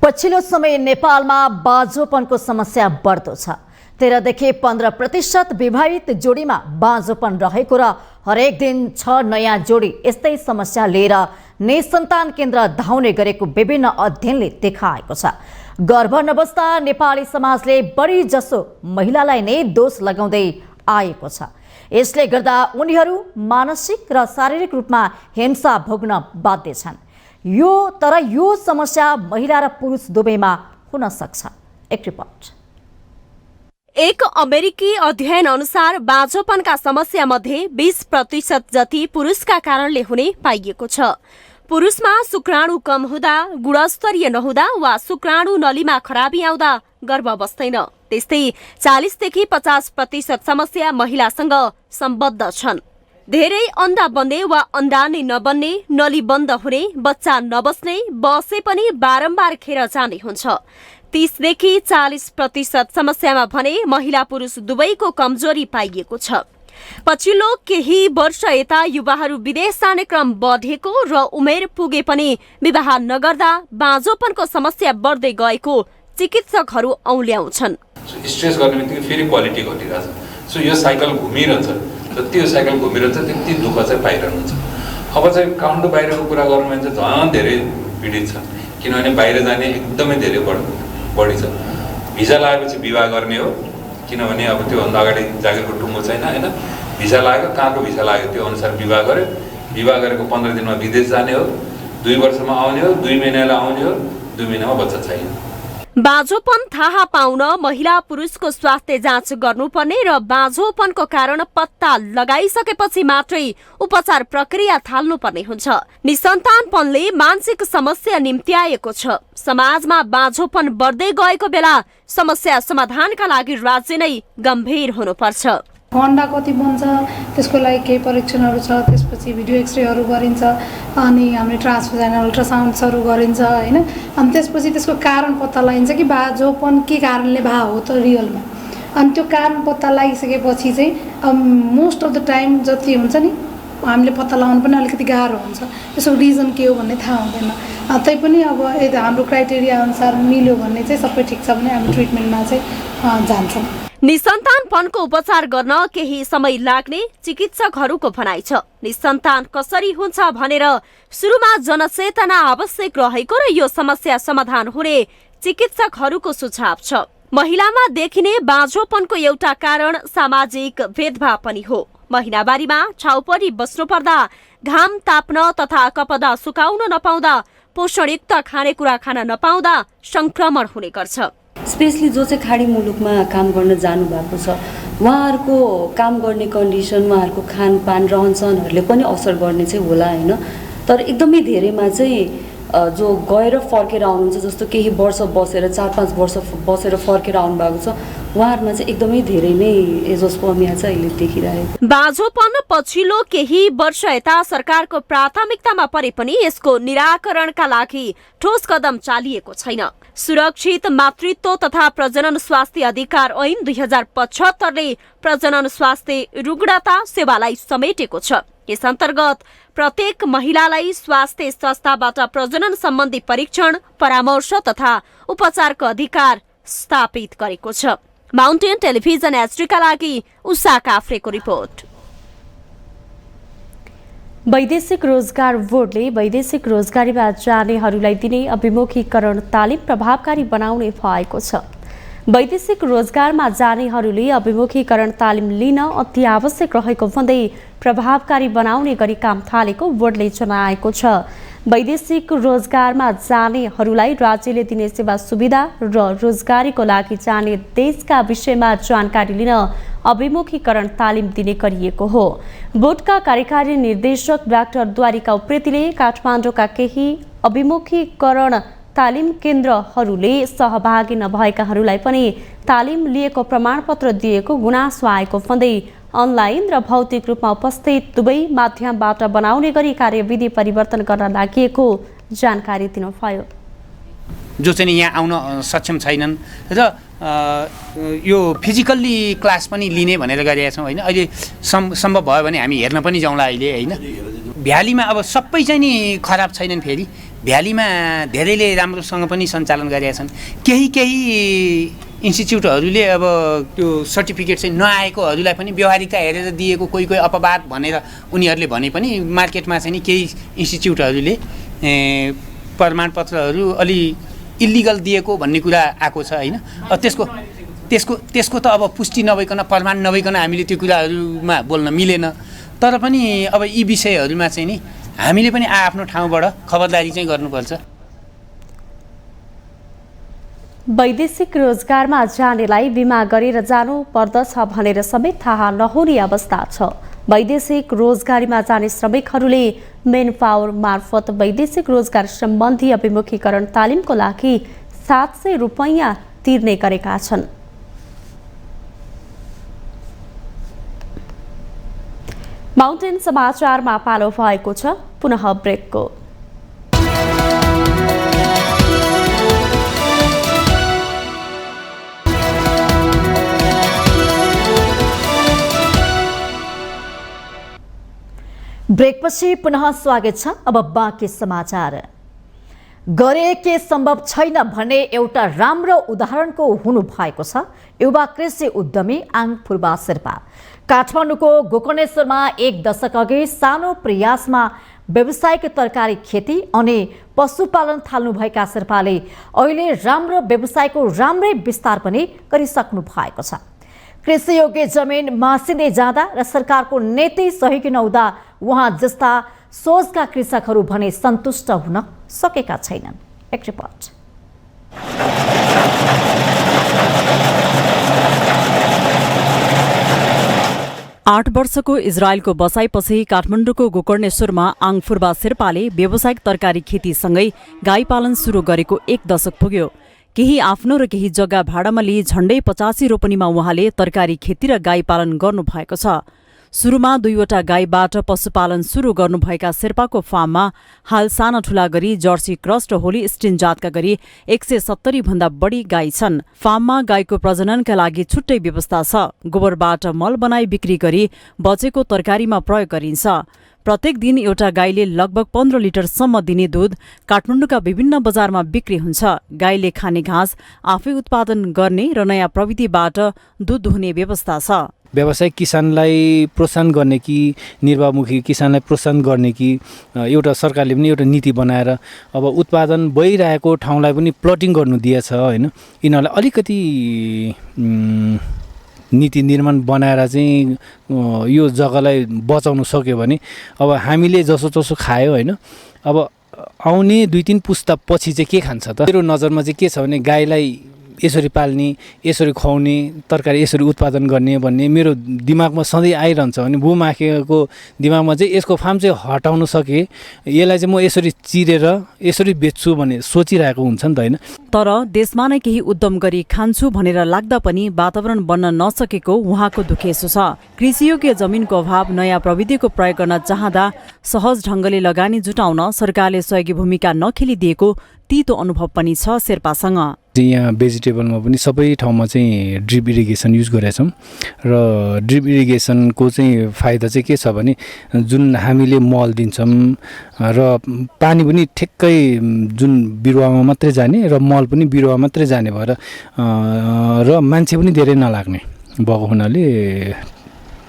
पछिल्लो समय नेपालमा बाँझोपनको समस्या बढ्दो छ। 13 देखि 15% विवाहित जोडीमा बाँझोपन रहेको र हरेक दिन 6 नयाँ जोडी यस्तै समस्या लिएर निसन्तान केन्द्र धाउने गरेको विभिन्न अध्ययनले देखाएको छ। गर्भ नबस्दा नेपाली समाजले बढी जसो महिलालाई नै दोष लगाउँदै आएको छ। यसले गर्दा उनीहरू मानसिक र शारीरिक रूपमा हिंसा भोग्न बाध्य छन्। तर यो समस्या महिला र पुरुष दुवैमा हुन सक्छ। एक रिपोर्ट।
एक अमेरिकी अध्ययन अनुसार बाँझोपनका समस्या मध्ये 20% जति पुरुषका कारणले हुने पाइएको छ। पुरुषमा शुक्राणु कम हुँदा, गुणस्तरीय नहुँदा वा शुक्राणु नलीमा खराबी आउँदा गर्भ बस्दैन। त्यस्तै 40 देखि 50% समस्या महिलासँग सम्बद्ध छन्। धेरै अन्डा बन्ने वा अन्डा नै नबन्ने, नली बन्द हुने, बच्चा नबस्ने, बसे पनि बारम्बार खेर जाने हुन्छ। 30 देखि 40% समस्यामा भने महिला पुरुष दुवैको कमजोरी पाइएको छ। पछिल्लो केही वर्ष यता युवाहरू विदेश जाने क्रम बढेको र उमेर पुगे पनि विवाह नगर्दा बाँझोपनको समस्या बढ्दै गएको चिकित्सकहरू औल्याउँछन्।
स्ट्रेस गर्ने बित्तिकै फेरि क्वालिटी घटिरहेछ। सो यो साइकल घुमिरहन्छ, जति यो साइकल घुमिरहन्छ त्यति दुःख चाहिँ पाइरहनुहुन्छ। अब चाहिँ काउन्टर बाहिरको कुरा गर्नु भने चाहिँ झन् धेरै पीडित छ, किनभने बाहिर जाने एकदमै धेरै बढी छ। भिजा लागेपछि विवाह गर्ने हो, किनभने अब त्योभन्दा अगाडि जागिरको टुङ्गो छैन होइन। भिसा लाग्यो, कहाँको भिसा लाग्यो त्यो अनुसार विवाह गर्यो। विवाह गरेको 15 दिनमा विदेश जाने हो, 2 वर्षमा आउने हो, 2 महिनालाई आउने हो, 2 महिनामा बच्चा छैन।
बाँझोपन थाहा पाउन महिला पुरुषको स्वास्थ्य जाँच गर्नुपर्ने र बाँझोपनको कारण पत्ता लगाइसकेपछि मात्रै उपचार प्रक्रिया थाल्नुपर्ने हुन्छ। निसन्तानपनले मानसिक समस्या निम्त्याएको छ। समाजमा बाँझोपन बढ्दै गएको बेला समस्या समाधानका लागि राज्य नै गम्भीर हुनुपर्छ।
अन्डा कति बन्छ त्यसको लागि केही परीक्षणहरू छ, त्यसपछि भिडियो एक्सरेहरू गरिन्छ, अनि हामीले ट्रान्सभेजाइनल अल्ट्रासाउन्ड्सहरू गरिन्छ होइन। अनि त्यसपछि त्यसको कारण पत्ता लगाइन्छ कि बाँझोपन के कारणले भा हो त रियलमा। अनि त्यो कारण पत्ता लगाइसकेपछि चाहिँ मोस्ट अफ द टाइम जति हुन्छ नि हामीले पत्ता लगाउनु पनि अलिकति गाह्रो हुन्छ। त्यसको रिजन के हो भन्ने थाहा हुँदैन। तैपनि अब हाम्रो क्राइटेरिया अनुसार मिल्यो भने चाहिँ सबै ठिक छ भने हामी ट्रिटमेन्टमा चाहिँ जान्छौँ।
निसन्तानपनको उपचार गर्न केही समय लाग्ने चिकित्सकहरूको भनाइ छ। निसन्तान कसरी हुन्छ भनेर सुरुमा जनचेतना आवश्यक रहेको र यो समस्या समाधान हुने चिकित्सकहरूको सुझाव छ। महिलामा देखिने बाँझोपनको एउटा कारण सामाजिक भेदभाव पनि हो। महिनावारीमा छाउपरी बस्नु पर्दा, घाम ताप्न तथा कपडा सुकाउन नपाउँदा, पोषणयुक्त खानेकुरा खान नपाउँदा संक्रमण हुने गर्छ।
स्पेशली जो चाहिँ खाडी मुलुकमा काम गर्न जानुभएको छ उहाँहरूको काम गर्ने कन्डिसन, उहाँहरूको खानपान रहनसहनहरूले पनि असर गर्ने चाहिँ होला होइन। तर एकदमै धेरैमा चाहिँ जो गएर फर्केर आउनुहुन्छ, जस्तो केही वर्ष बसेर 4-5 वर्ष बसेर फर्केर आउनुभएको छ उहाँहरूमा चाहिँ एकदमै धेरै नै एजोस्पर्मिया चाहिँ अहिले देखिरहेको।
बाँझोपन पछिल्लो केही वर्ष यता सरकारको प्राथमिकतामा परे पनि यसको निराकरणका लागि ठोस कदम चालिएको छैन। सुरक्षित मातृत्व तथा प्रजनन स्वास्थ्य अधिकार ऐन 2075ले प्रजनन स्वास्थ्य रुग्णता सेवालाई समेटेको छ। यस अन्तर्गत प्रत्येक महिलालाई स्वास्थ्य संस्थाबाट प्रजनन सम्बन्धी परीक्षण, परामर्श तथा उपचारको अधिकार स्थापित गरेको छ। माउन्टेन टेलिभिजन एचडीका लागि उषा काफ्रेको रिपोर्ट।
वैदेशिक रोजगार बोर्डले वैदेशिक रोजगारीमा जानेहरूलाई दिने अभिमुखीकरण तालिम प्रभावकारी बनाउने भएको छ। वैदेशिक रोजगारमा जानेहरूले अभिमुखीकरण तालिम लिन अति आवश्यक रहेको भन्दै प्रभावकारी बनाउने गरी काम थालेको बोर्डले जनाएको छ। वैदेशिक रोजगारमा जानेहरूलाई राज्यले दिने सेवा सुविधा र रोजगारीको लागि जाने देशका विषयमा जानकारी लिन अभिमुखीकरण तालिम दिने गरिएको हो। बोर्डका कार्यकारी निर्देशक डाक्टर द्वारिका उप्रेतीले काठमाडौँका केही अभिमुखीकरण तालिम केन्द्रहरूले सहभागी नभएकाहरूलाई पनि तालिम लिएको प्रमाणपत्र दिएको गुनासो आएको भन्दै अनलाइन र भौतिक रूपमा उपस्थित दुवै माध्यमबाट बनाउने गरी कार्यविधि परिवर्तन गर्न लागि जानकारी दिनुभयो।
जो चाहिँ यहाँ आउन सक्षम छैनन् र यो फिजिकल्ली क्लास पनि लिने भनेर गरिरहेका छौँ होइन। अहिले सम्भव भयो भने हामी हेर्न पनि जाउँला अहिले होइन। भ्यालीमा अब सबै चाहिँ नि खराब छैनन्, फेरि भ्यालीमा धेरैले राम्रोसँग पनि सञ्चालन गरेका छन्। केही इन्स्टिच्युटहरूले अब त्यो सर्टिफिकेट चाहिँ नआएकोहरूलाई पनि व्यवहारिकता हेरेर दिएको कोही अपवाद भनेर उनीहरूले भने पनि मार्केटमा चाहिँ नि केही इन्स्टिच्युटहरूले प्रमाणपत्रहरू अलि इल्लिगल दिएको भन्ने कुरा आएको छ होइन। त्यसको त अब पुष्टि नभइकन प्रमाण नभइकन हामीले त्यो कुराहरूमा बोल्न मिलेन। तर पनि अब यी विषयहरूमा चाहिँ नि हामीले पनि आफ्नो ठाउँबाट खबरदारी चाहिँ गर्नुपर्छ।
वैदेशिक रोजगारमा जानेलाई बिमा गरेर जानु पर्दछ भनेर समेत थाहा नहुने अवस्था छ। वैदेशिक रोजगारीमा जाने श्रमिकहरूले मेन पावर मार्फत वैदेशिक रोजगार सम्बन्धी अभिमुखीकरण तालिमको लागि 700 रुपैयाँ तिर्ने गरेका छन्। माउन्टेन समाचारमा पालो भएको छ पुनः ब्रेकको।
ब्रेकपछि पुनः स्वागत छ। अब बाँकी समाचार। गरे के सम्भव छैन भन्ने एउटा राम्रो उदाहरणको हुनु भएको छ युवा कृषि उद्यमी आङ फुर्बा शेर्पा। काठमाडौँको गोकर्णेश्वरमा 1 दशक अघि सानो प्रयासमा व्यावसायिक तरकारी खेती अनि पशुपालन थाल्नुभएका शेर्पाले अहिले राम्रो व्यवसायको राम्रै विस्तार पनि गरिसक्नु भएको छ। कृषि योग्य जमिन मासिँदै जाँदा र सरकारको नीति सहयोगी नहुँदा उहाँ जस्ता सोचका कृषकहरू भने सन्तुष्ट हुन सकेका छैनन्। एक रिपोर्ट।
8 वर्षको इजरायलको बसाइपछि काठमाडौँको गोकर्णेश्वरमा आङ फुर्बा शेर्पाले व्यावसायिक तरकारी खेतीसँगै गाई पालन सुरु गरेको 1 दशक पुग्यो। केही आफ्नो र केही जग्गा भाडामा लिई झण्डै 85 रोपनीमा उहाँले तरकारी खेती र गाई पालन गर्नुभएको छ। सुरुमा 2वटा गाईबाट पशुपालन सुरु गर्नुभएका शेर्पाको फार्ममा हाल साना ठूला गरी जर्सी क्रस र होली स्टिन जातका गरी 170 भन्दा बढी गाई छन्। फार्ममा गाईको प्रजननका लागि छुट्टै व्यवस्था छ। गोबरबाट मल बनाई बिक्री गरी बचेको तरकारीमा प्रयोग गरिन्छ। प्रत्येक दिन एउटा गाईले लगभग 15 लिटरसम्म दिने दूध काठमाडौँका विभिन्न बजारमा बिक्री हुन्छ। गाईले खाने घाँस आफै उत्पादन गर्ने र नयाँ प्रविधिबाट दूध दुहुने व्यवस्था छ।
व्यावसायिक किसानलाई प्रोत्साहन गर्ने कि निर्वाहमुखी किसानलाई प्रोत्साहन गर्ने कि एउटा सरकारले पनि एउटा नीति बनाएर अब उत्पादन भइरहेको ठाउँलाई पनि प्लटिङ गर्नु दिएछ होइन। यिनीहरूलाई अलिकति नीति निर्माण बनाएर चाहिँ यो जग्गालाई बचाउन सक्यो भने अब हामीले जसो खायो होइन। अब आउने 2-3 पुस्ता पछि चाहिँ के खान्छ त? मेरो नजरमा चाहिँ के छ भने गाईलाई यसरी पाल्ने, यसरी खुवाउने, तरकारी यसरी उत्पादन गर्ने भन्ने मेरो दिमागमा सधैँ आइरहन्छ। अनि भूमाफियाको दिमागमा चाहिँ यसको फार्म चाहिँ हटाउन सके यसलाई चाहिँ म यसरी चिरेर यसरी बेच्छु भन्ने सोचिरहेको हुन्छ नि त होइन।
तर देशमा नै केही उद्यम गरी खान्छु भनेर लाग्दा पनि वातावरण बन्न नसकेको उहाँको दुखेसो छ। कृषियोग्य जमिनको अभाव, नयाँ प्रविधिको प्रयोग गर्न चाहँदा सहज ढङ्गले लगानी जुटाउन सरकारले सहयोगी भूमिका नखेलिदिएको तीतो अनुभव पनि छ शेर्पासँग।
यहाँ भेजिटेबलमा पनि सबै ठाउँमा चाहिँ ड्रिप इरिगेसन युज गरेका छौँ र ड्रिप इरिगेसनको चाहिँ फाइदा चाहिँ के छ भने जुन हामीले मल दिन्छौँ र पानी पनि ठ्याक्कै जुन बिरुवामा मात्रै जाने र मल पनि बिरुवा मात्रै जाने भएर र मान्छे पनि धेरै नलाग्ने भएको हुनाले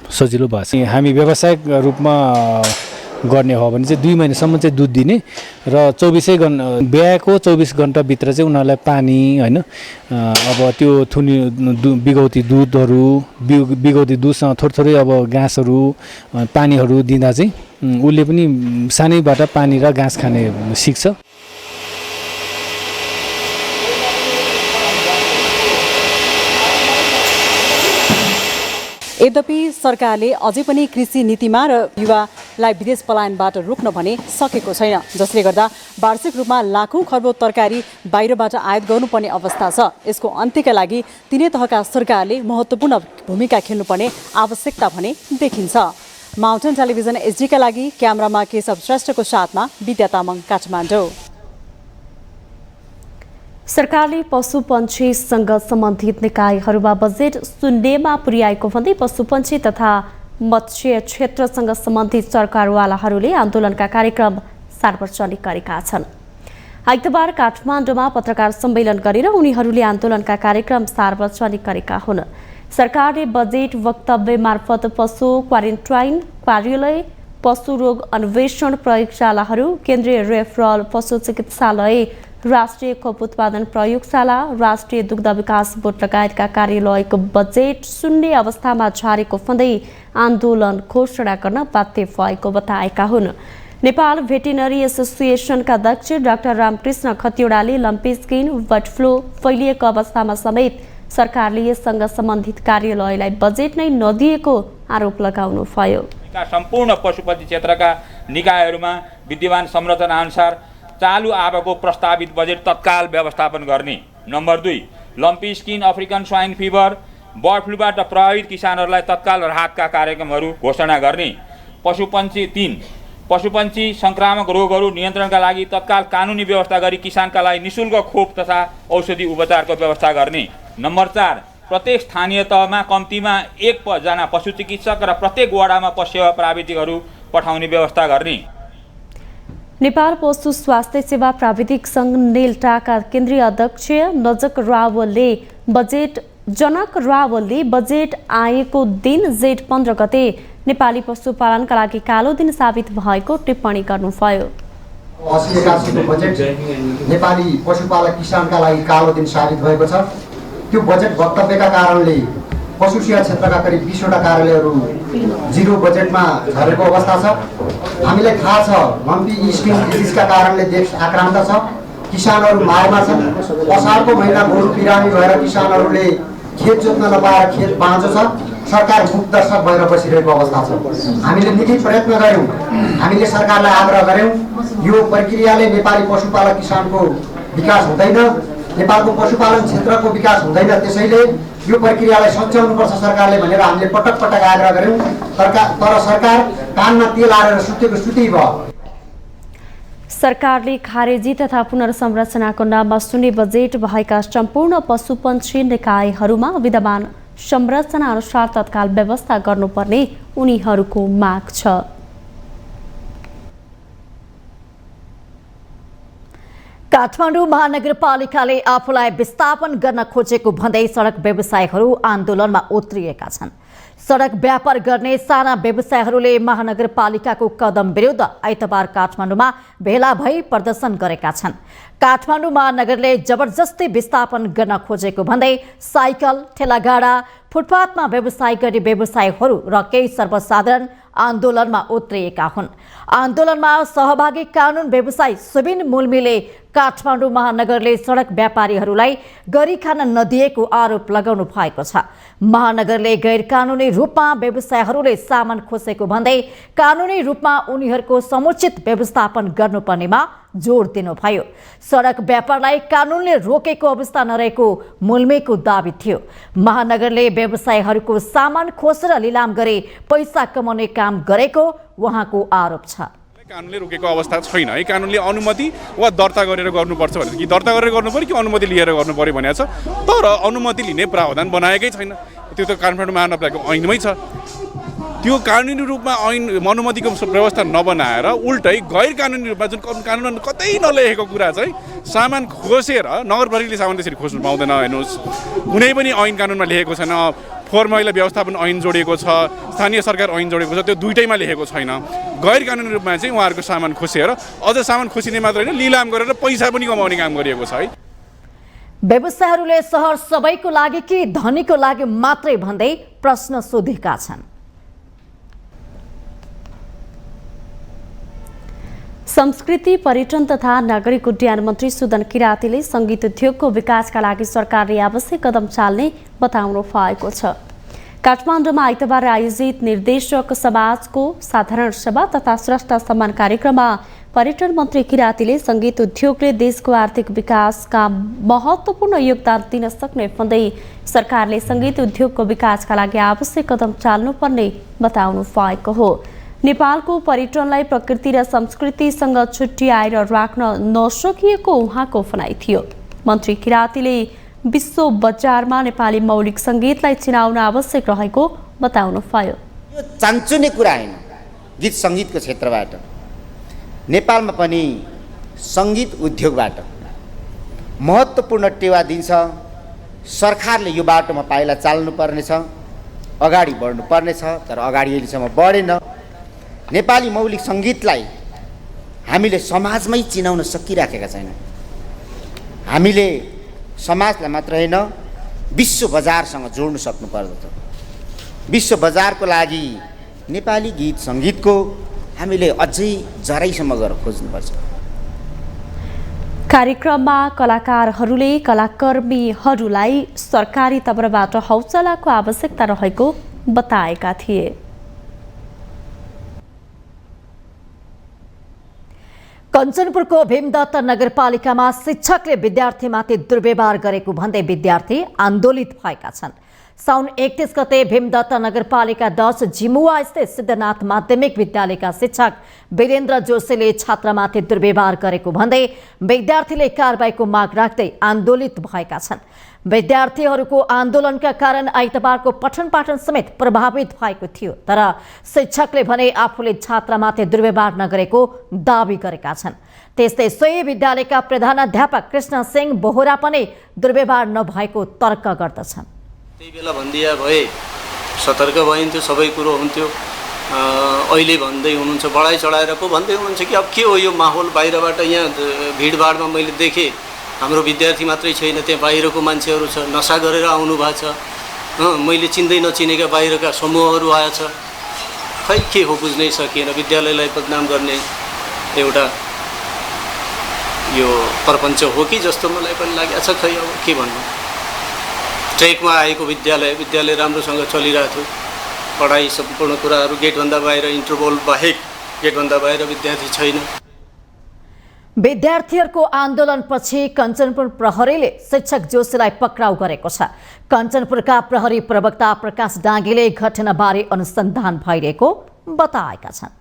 सजिलो भएको छ। हामी व्यावसायिक रूपमा गर्ने हो भने चाहिँ 2 महिनासम्म चाहिँ दुध दिने र 24 घण्टा बिहाको 24 घण्टाभित्र चाहिँ उनीहरूलाई पानी होइन अब त्यो थुनी बिगौती दुधहरू बिगौती दुधसँग थोरै अब घाँसहरू पानीहरू दिँदा चाहिँ उसले पनि सानैबाट पानी र घाँस खाने सिक्छ।
यद्यपि सरकारले अझै पनि कृषि नीतिमा र युवालाई विदेश पलायनबाट रोक्न भने सकेको छैन, जसले गर्दा वार्षिक रूपमा लाखौं खर्बौं तरकारी बाहिरबाट आयात गर्नुपर्ने अवस्था छ। यसको अन्त्यका लागि तिनै तहका सरकारले महत्त्वपूर्ण भूमिका खेल्नुपर्ने आवश्यकता भने देखिन्छ। माउन्टेन टेलिभिजन एचडीका लागि क्यामेरामा केशव श्रेष्ठको साथमा विद्या तामाङ, काठमाडौँ।
सरकारले पशुपन्छीसँग सम्बन्धित निकायहरूमा बजेट शून्यमा पुर्याएको भन्दै पशुपन्छी तथा मत्स्य क्षेत्रसँग सम्बन्धित सरकारवालाहरूले आन्दोलनका कार्यक्रम सार्वजनिक गरेका छन्। आइतबार काठमाडौँमा पत्रकार सम्मेलन गरेर उनीहरूले आन्दोलनका कार्यक्रम सार्वजनिक गरेका हुन्। सरकारले बजेट वक्तव्य मार्फत पशु क्वारेन्टाइन कार्यालय, पशु रोग अन्वेषण प्रयोगशालाहरू, केन्द्रीय रेफरल पशु चिकित्सालय, राष्ट्रिय खोप उत्पादन प्रयोगशाला, राष्ट्रिय दुग्ध विकास बोर्ड लगायतका कार्यालयको बजेट शून्य अवस्थामा झरेको भन्दै आन्दोलन घोषणा गर्न बाध्य भएको बताएका हुन्। नेपाल भेटेरिनरी एसोसिएसनका अध्यक्ष डाक्टर रामकृष्ण खतिवड़ाले लम्पी स्किन, बर्ड फ्लू फैलिएको अवस्थामा समेत सरकारले यससँग सम्बन्धित कार्यालयलाई बजेट नै नदिएको आरोप लगाउनुभयो।
सम्पूर्ण पशुपति क्षेत्रका निकायहरूमा विद्यमान संरचना अनुसार चालु आवको प्रस्तावित बजेट तत्काल व्यवस्थापन गर्ने। Number 2, lumpy skin, African swine fever, bird फ्लूबाट प्रभावित किसानहरूलाई तत्काल राहतका कार्यक्रमहरू घोषणा गर्ने। पशुपन्छी 3, पशुपन्छी संक्रामक रोगहरू नियन्त्रणका लागि तत्काल कानुनी व्यवस्था गरी किसानका लागि निःशुल्क खोप तथा औषधि उपचारको व्यवस्था गर्ने। नम्बर 4, प्रत्येक स्थानीय तहमा कम्तीमा 1 जना पशु चिकित्सक र प्रत्येक वडामा पशु प्राविधिकहरू पठाउने व्यवस्था गर्ने।
नेपाल पशु स्वास्थ्य सेवा प्राविधिक सङ्घ नेल्टाका केन्द्रीय अध्यक्ष जनक रावलले बजेट आएको दिन जेठ 15 गते नेपाली पशुपालनका लागि कालो दिन साबित भएको टिप्पणी गर्नुभयो।
नेपाली पशुपालक किसानका लागि कालो दिन साबित भएको छ। त्यो बजेट वक्तव्यका कारणले पशु सेवा क्षेत्रका करिब 20वटा कार्यालयहरू जिरो बजेटमा झरेको अवस्था छ। हामीलाई थाहा छ लम्पी स्किन डिजिजका कारणले देश आक्रान्त छ, किसानहरू मारमा छन्। असारको महिना गोरु बिरामी भएर किसानहरूले खेत जोत्न नपाएर खेत बाँझो छ, सरकार मुक्त दर्शक भएर बसिरहेको अवस्था छ। हामीले निकै प्रयत्न गऱ्यौँ, हामीले सरकारलाई आग्रह गऱ्यौँ यो प्रक्रियाले नेपाली पशुपालक किसानको विकास हुँदैन, नेपालको पशुपालन क्षेत्रको विकास हुँदैन, त्यसैले यो प्रक्रियालाई सच्याउनुपर्छ सरकारले भनेर हामीले पटक पटक आग्रह गऱ्यौँ। तर सरकार कानमा तेल हालेर सुतेको सुत्यै भयो।
सरकारले खारेजी तथा पुनर्संरचनाको नाममा शून्य बजेट भएका सम्पूर्ण पशुपन्छी निकायहरूमा विद्यमान संरचना अनुसार तत्काल व्यवस्था गर्नुपर्ने उनीहरूको माग छ।
काठमाडौँ महानगरपालिकाले आफूलाई विस्थापन गर्न खोजेको भन्दै सडक व्यवसायीहरू आन्दोलनमा उत्रिएका छन्। सडक व्यापार गर्ने साना व्यवसायीहरूले महानगरपालिकाको कदम विरुद्ध आइतबार काठमाडौँमा भेला भई प्रदर्शन गरेका छन्। काठमाडौँ महानगरले जबरजस्ती विस्थापन गर्न खोजेको भन्दै साइकल, ठेलागाडा, फुटपाथमा व्यवसाय गर्ने व्यवसायीहरू र केही सर्वसाधारण आन्दोलनमा उत्रिएका हुन्। आन्दोलनमा सहभागी कानुन व्यवसायी सुबिन मुल्मीले काठमाडौँ महानगरले सडक व्यापारीहरूलाई गरी खान नदिएको आरोप लगाउनु भएको छ। महानगरले गैर कानुनी रूपमा व्यवसायीहरूले सामान खोसेको भन्दै कानुनी रूपमा उनीहरूको समुचित व्यवस्थापन गर्नुपर्नेमा जोड दिनुभयो। सडक व्यापारलाई कानुनले रोकेको अवस्था नरहेको मुल्मीको दाबी थियो। महानगरले व्यवसायीहरूको सामान खोसेर लिलाम गरी पैसा कमाउने काम गरेको उहाँको आरोप छ।
कानुनले रोकेको अवस्था छैन है। कानुनले अनुमति वा दर्ता गरेर गर्नुपर्छ भनेर कि दर्ता गरेर गर्नु पर्यो कि अनुमति लिएर गर्नु पर्यो भनेको छ, तर अनुमति लिने प्रावधान बनाएकै छैन। त्यो त काठमाडौँ महानगरपालिकाको ऐनमै छ। त्यो कानुनी रूपमा ऐन अनुमतिको व्यवस्था नबनाएर उल्टै गैर कानुनी रूपमा जुन कानुन कतै नलेखेको कुरा चाहिँ सामान खोसेर नगरपालिकाले सामान त्यसरी खोज्नु पाउँदैन। हेर्नुहोस्, कुनै पनि ऐन कानुनमा लेखेको छैन। फोहोर मैला व्यवस्थापन ऐन जोडिएको छ, स्थानीय सरकार ऐन जोडिएको छ, त्यो दुइटैमा लेखेको छैन। गैर कानुनी रूपमा चाहिँ उहाँहरूको सामान खोसेर अझ सामान खोसिने मात्र होइन, लिलाम गरेर पैसा पनि कमाउने काम गरिएको छ है।
व्यवसायीहरूले सहर सबैको लागि कि धनीको लागि मात्रै भन्दै प्रश्न सोधेका छन्।
संस्कृति, पर्यटन तथा नागरिक उड्डयन मन्त्री सुदन किरातीले सङ्गीत उद्योगको विकासका लागि सरकारले आवश्यक कदम चाल्ने बताउनु भएको छ। काठमाडौँमा आइतबार आयोजित निर्देशक समाजको साधारण सभा तथा स्रष्टा सम्मान कार्यक्रममा पर्यटन मन्त्री किरातीले सङ्गीत उद्योगले देशको आर्थिक विकासका महत्त्वपूर्ण योगदान दिन सक्ने भन्दै सरकारले सङ्गीत उद्योगको विकासका लागि आवश्यक कदम चाल्नुपर्ने बताउनु भएको हो। नेपालको पर्यटनलाई प्रकृति र संस्कृतिसँग छुट्याएर राख्न नसकिएको उहाँको भनाइ थियो। मन्त्री किरातीले विश्व बजारमा नेपाली मौलिक सङ्गीतलाई चिनाउन आवश्यक रहेको बताउनु भयो।
यो चान्चुने कुरा होइन। गीत सङ्गीतको क्षेत्रबाट नेपालमा पनि सङ्गीत उद्योगबाट महत्त्वपूर्ण टेवा दिन्छ। सरकारले यो बाटोमा पाइला चाल्नुपर्नेछ, अगाडि बढ्नुपर्नेछ, तर अगाडि अहिलेसम्म बढेन। नेपाली मौलिक सङ्गीतलाई हामीले समाजमै चिनाउन सकिराखेका छैनौँ। हामीले समाजलाई मात्र होइन, विश्व बजारसँग जोड्नु सक्नु पर्दछ। विश्व बजारको लागि नेपाली गीत सङ्गीतको हामीले अझै जराइसम्म गएर खोज्नुपर्छ।
कार्यक्रममा कलाकारहरूले कलाकर्मीहरूलाई सरकारी तर्फबाट हौसलाको आवश्यकता रहेको बताएका थिए।
कञ्चनपुरको भीमदत्त नगरपालिकामा शिक्षकले विद्यार्थीमाथि दुर्व्यवहार गरेको भन्दै विद्यार्थी आन्दोलित भएका छन्। साउन 31 गते भीमदत्त नगरपालिका 10 झिमुवा स्थित सिद्धनाथ माध्यमिक विद्यालयका शिक्षक वीरेन्द्र जोशीले छात्रमाथि दुर्व्यवहार गरेको भन्दै विद्यार्थीले कारबाहीको माग राख्दै आन्दोलित भएका छन्। विद्यार्थीहरूको आन्दोलनका कारण आइतबारको पठन पाठन समेत प्रभावित भएको थियो, तर शिक्षकले भने आफूले छात्रमाथि दुर्व्यवहार नगरेको दावी गरेका छन्। त्यस्तै सोही विद्यालयका प्रधानाध्यापक कृष्ण सिंह बोहरा पनि दुर्व्यवहार नभएको तर्क गर्दछन्।
त्यही बेला भन्दिया भए सतर्क भइन्थ्यो, सबै कुरो हुन्थ्यो। अहिले भन्दै हुनुहुन्छ, बढाइ चढाएर पो भन्दै हुनुहुन्छ कि अब के हो यो माहौल बाहिरबाट। यहाँ भिडभाडमा मैले देखेँ हाम्रो विद्यार्थी मात्रै छैन, त्यहाँ बाहिरको मान्छेहरू छ, नसा गरेर आउनु भएको छ। मैले चिन्दै नचिनेका बाहिरका समूहहरू आएछ। खै के हो बुझ्नै सकिएन। विद्यालयलाई बदनाम गर्ने एउटा यो प्रपञ्च हो कि जस्तो मलाई पनि लागेको छ। खै अब के भन्नु। ट्रेकमा आएको विद्यालय राम्रोसँग चलिरहेको थियो। पढाइ सम्पूर्ण कुराहरू गेटभन्दा बाहिर, इन्टरभल बाहेक गेटभन्दा बाहिर विद्यार्थी छैन।
विद्यार्थीहरूको आन्दोलनपछि कञ्चनपुर प्रहरीले शिक्षक जोशीलाई पक्राउ गरेको छ। कञ्चनपुरका प्रहरी प्रवक्ता प्रकाश डाँगीले घटनाबारे अनुसन्धान भइरहेको बताएका छन्।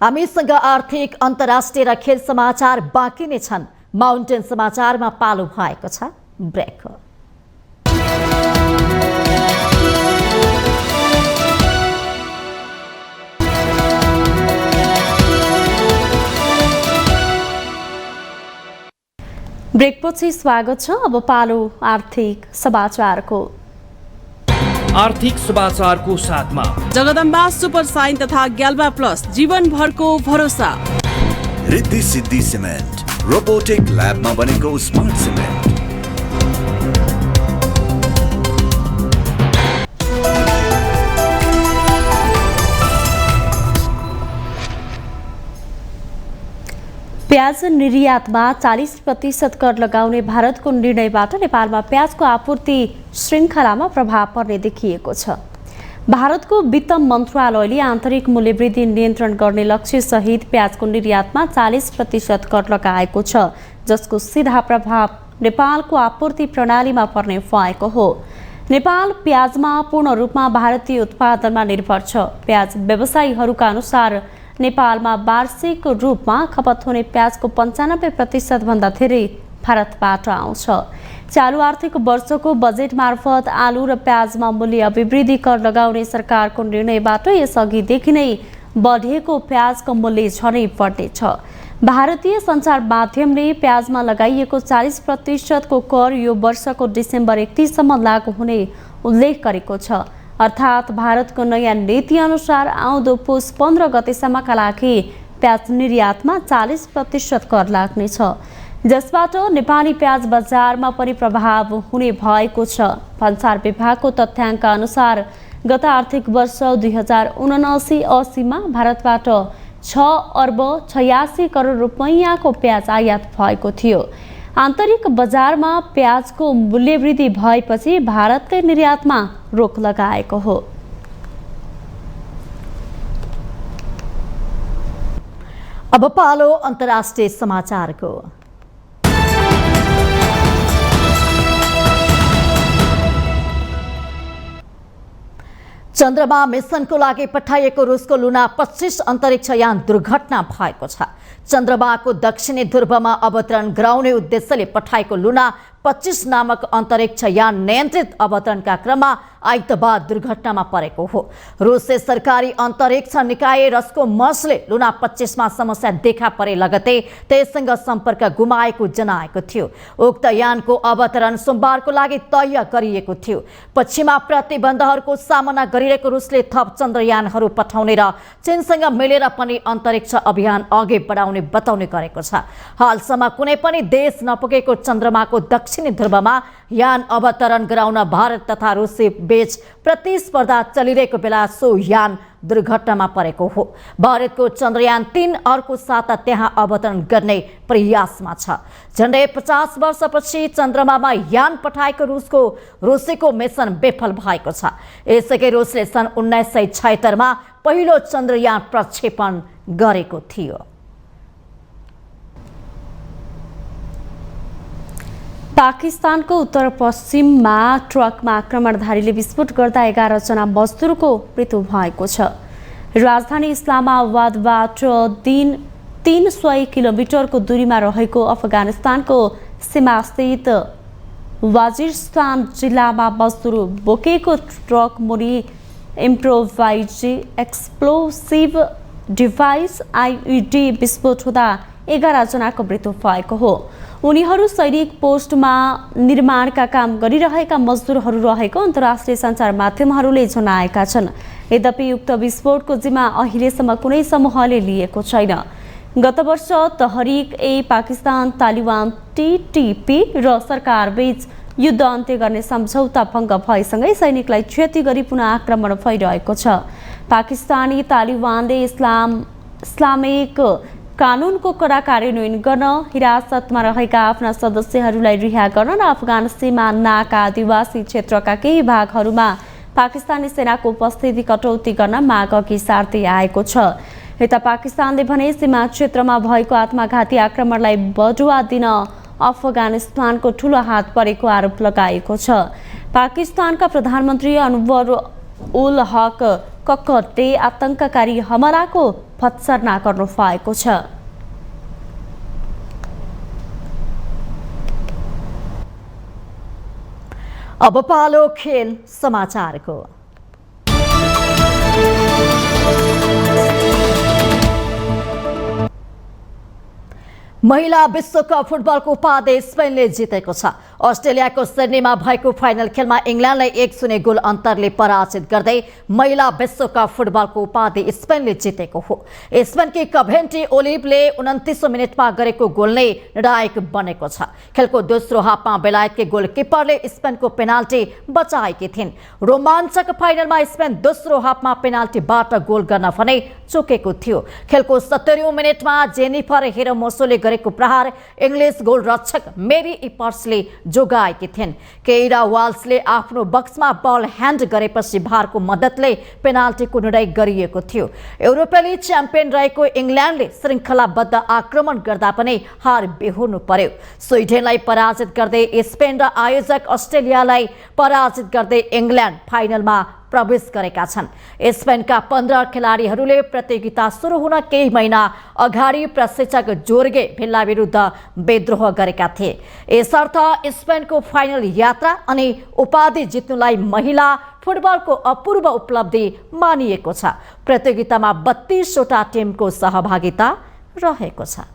हामीसँग आर्थिक, अन्तर्राष्ट्रिय र खेल समाचार बाँकी नै छन्। माउन्टेन समाचारमा पालो भएको छ ब्रेक।
ब्रेकपछि स्वागत छ। अब पालो आर्थिक समाचारको।
आर्थिक समाचारको साथमा
जगदम्बा सुपर साइन तथा ग्याल्बा प्लस जीवनभरको भरोसा।
रिद्धि सिद्धि सिमेन्ट रोबोटिक ल्याबमा बनेको स्मार्ट सिमेन्ट।
प्याज निर्यातमा 40% कर लगाउने भारतको निर्णयबाट नेपालमा प्याजको आपूर्ति श्रृङ्खलामा प्रभाव पर्ने देखिएको छ। भारतको वित्त मन्त्रालयले आन्तरिक मूल्यवृद्धि नियन्त्रण गर्ने लक्ष्यसहित प्याजको निर्यातमा 40% कर लगाएको छ, जसको सिधा प्रभाव नेपालको आपूर्ति प्रणालीमा पर्ने भएको हो। नेपाल प्याजमा पूर्ण रूपमा भारतीय उत्पादनमा निर्भर छ। प्याज व्यवसायीहरूका अनुसार नेपालमा वार्षिक रूपमा खपत हुने प्याजको 95% भन्दा धेरै भारतबाट आउँछ। चालु आर्थिक वर्षको बजेट मार्फत आलु र प्याजमा मूल्य अभिवृद्धि कर लगाउने सरकारको निर्णयबाट यसअघिदेखि नै बढेको प्याजको मूल्य झनै बढ्नेछ। भारतीय सञ्चार माध्यमले प्याजमा लगाइएको 40% को कर यो वर्षको डिसेम्बर 31 सम्म लागू हुने उल्लेख गरेको छ। अर्थात् भारतको नयाँ नीति अनुसार आउँदो पुस 15 गतेसम्मका लागि प्याज निर्यातमा 40% कर लाग्नेछ, जसबाट नेपाली प्याज बजारमा पनि प्रभाव हुने भएको छ। भन्सार विभागको तथ्याङ्क अनुसार गत आर्थिक वर्ष 2079-80 मा भारतबाट 6 अर्ब 86 करोड रुपैयाँको प्याज आयात भएको थियो। आन्तरिक बजारमा प्याजको मूल्य वृद्धि भएपछि भारतकै निर्यातमा रोक लगाएको हो।
अब पालो अन्तर्राष्ट्रिय समाचारको। चन्द्रमा मिसनको लागि पठाइएको रुसको लुना 25 अन्तरिक्ष यान दुर्घटना भएको छ। चन्द्रमाको दक्षिणी ध्रुवमा अवतरण गराउने उद्देश्यले पठाइएको लुना 25 नामक अन्तरिक्ष यान नियन्त्रित अवतरणका क्रममा आइतबार दुर्घटनामा परेको हो। रुसले सरकारी अन्तरिक्ष निकाय रोस्कोमोसले लुना 25 मा समस्या देखा परे लगतै त्यससँग सम्पर्क गुमाएको जनाएको थियो। उक्त यानको अवतरण सोमबारको लागि तय गरिएको थियो। पश्चिमा प्रतिबन्धहरूको सामना गरिरहेको रुसले थप चन्द्रयानहरू पठाउने र चीनसँग मिलेर पनि अन्तरिक्ष अभियान अघि बढाउने बताउने गरेको छ। हालसम्म कुनै पनि देश नपुगेको चन्द्रमाको दक्षिणी ध्रुवमा यान अवतरण गराउन भारत तथा रुसले बीच प्रतिस्पर्धा चलिरहेको बेला सो यान दुर्घटनामा परेको हो। भारतको चन्द्रयान 3 अर्को साता त्यहाँ अवतरण गर्ने प्रयासमा छ। झन्डै 50 वर्षपछि चन्द्रमामा यान पठाएको रुसको मिसन विफल भएको छ। यसअघि रुसले सन् 1976 मा पहिलो चन्द्रयान प्रक्षेपण गरेको थियो।
पाकिस्तानको उत्तर पश्चिममा ट्रकमा आक्रमणधारीले विस्फोट गर्दा 11 जना मजदुरको मृत्यु भएको छ। राजधानी इस्लामाबादबाट 300 किलोमिटरको दूरीमा रहेको अफगानिस्तानको सीमास्थित वाजिरिस्तान जिल्लामा मजदुर बोकेको ट्रक मुनि इम्प्रोभाइज एक्सप्लोसिभ डिभाइस IED विस्फोट हुँदा 11 जनाको मृत्यु भएको हो। उनीहरू सैनिक पोस्टमा निर्माणका काम गरिरहेका मजदुरहरू रहेको अन्तर्राष्ट्रिय सञ्चार माध्यमहरूले जनाएका छन्। यद्यपि उक्त विस्फोटको जिम्मा अहिलेसम्म कुनै समूहले लिएको छैन। गत वर्ष तहरिक-ए-पाकिस्तान तालिबान TTP र सरकारबीच युद्ध अन्त्य गर्ने सम्झौता भङ्ग भएसँगै सैनिकलाई क्षति गरी पुनः आक्रमण भइरहेको छ। पाकिस्तानी तालिबानले इस्लामिक कानुनको कडा कार्यान्वयन गर्न, हिरासतमा रहेका आफ्ना सदस्यहरूलाई रिहा गर्न र अफगान सीमा नाका आदिवासी क्षेत्रका केही भागहरूमा पाकिस्तानी सेनाको उपस्थिति कटौती गर्न माग अघि सार्दै आएको छ। यता पाकिस्तानले भने सीमा क्षेत्रमा भएको आत्मघाती आक्रमणलाई बढुवा दिन अफगानिस्तानको ठूलो हात परेको आरोप लगाएको छ। पाकिस्तानका प्रधानमन्त्री अनवर उल हक कक्करले आतंककारी हमलाको भत्सना गर्नु भएको छ।
अब पालो खेल समाचारको। महिला विश्वकप फुटबलको उपाधि स्पेनले जितेको छ। अस्ट्रेलियाको सिडनीमा भएको फाइनल खेलमा इङ्ल्यान्डलाई 1-0 गोल अन्तरले पराजित गर्दै महिला विश्वकप फुटबलको उपाधि स्पेनले जितेको हो। स्पेनकी कभेन्ट्री ओलिभले 29औं मिनेटमा गरेको गोल नै निर्णायक बनेको छ। खेलको दोस्रो हाफमा बेलायतकी गोलकिपरले स्पेनको पेनाल्टी बचाएकी थिइन्। रोमाञ्चक फाइनलमा स्पेन दोस्रो हाफमा पेनाल्टीबाट गोल गर्न भने चुकेको थियो। खेलको 70औं मिनेटमा जेनिफर हेरोमोसोले गरेको प्रहार इङ्ग्लिस गोलरक्षक मेरी इपर्सले जोगाएकी थिइन्। केइरा वाल्सले आफ्नो बक्समा बल ह्यान्ड गरेपछि भारको मद्दतले पेनाल्टीको निर्णय गरिएको थियो। युरोपेली च्याम्पियन रहेको इङ्ल्यान्डले श्रृङ्खलाबद्ध आक्रमण गर्दा पनि हार बेहोर्नु पर्यो। स्विडेनलाई पराजित गर्दै स्पेन र आयोजक अस्ट्रेलियालाई पराजित गर्दै इङ्ल्यान्ड फाइनलमा प्रवेश गरेका छन्। स्पेनका 15 खेलाडीहरूले प्रतियोगिता सुरु हुन केही महिना अगाडि प्रशिक्षक जोर्गे भिल्ला विरुद्ध विद्रोह गरेका थिए। यसर्थ स्पेनको फाइनल यात्रा अनि उपाधि जित्नुलाई महिला फुटबलको अपूर्व उपलब्धि मानिएको छ। प्रतियोगितामा 32 वटा टिमको सहभागिता रहेको छ।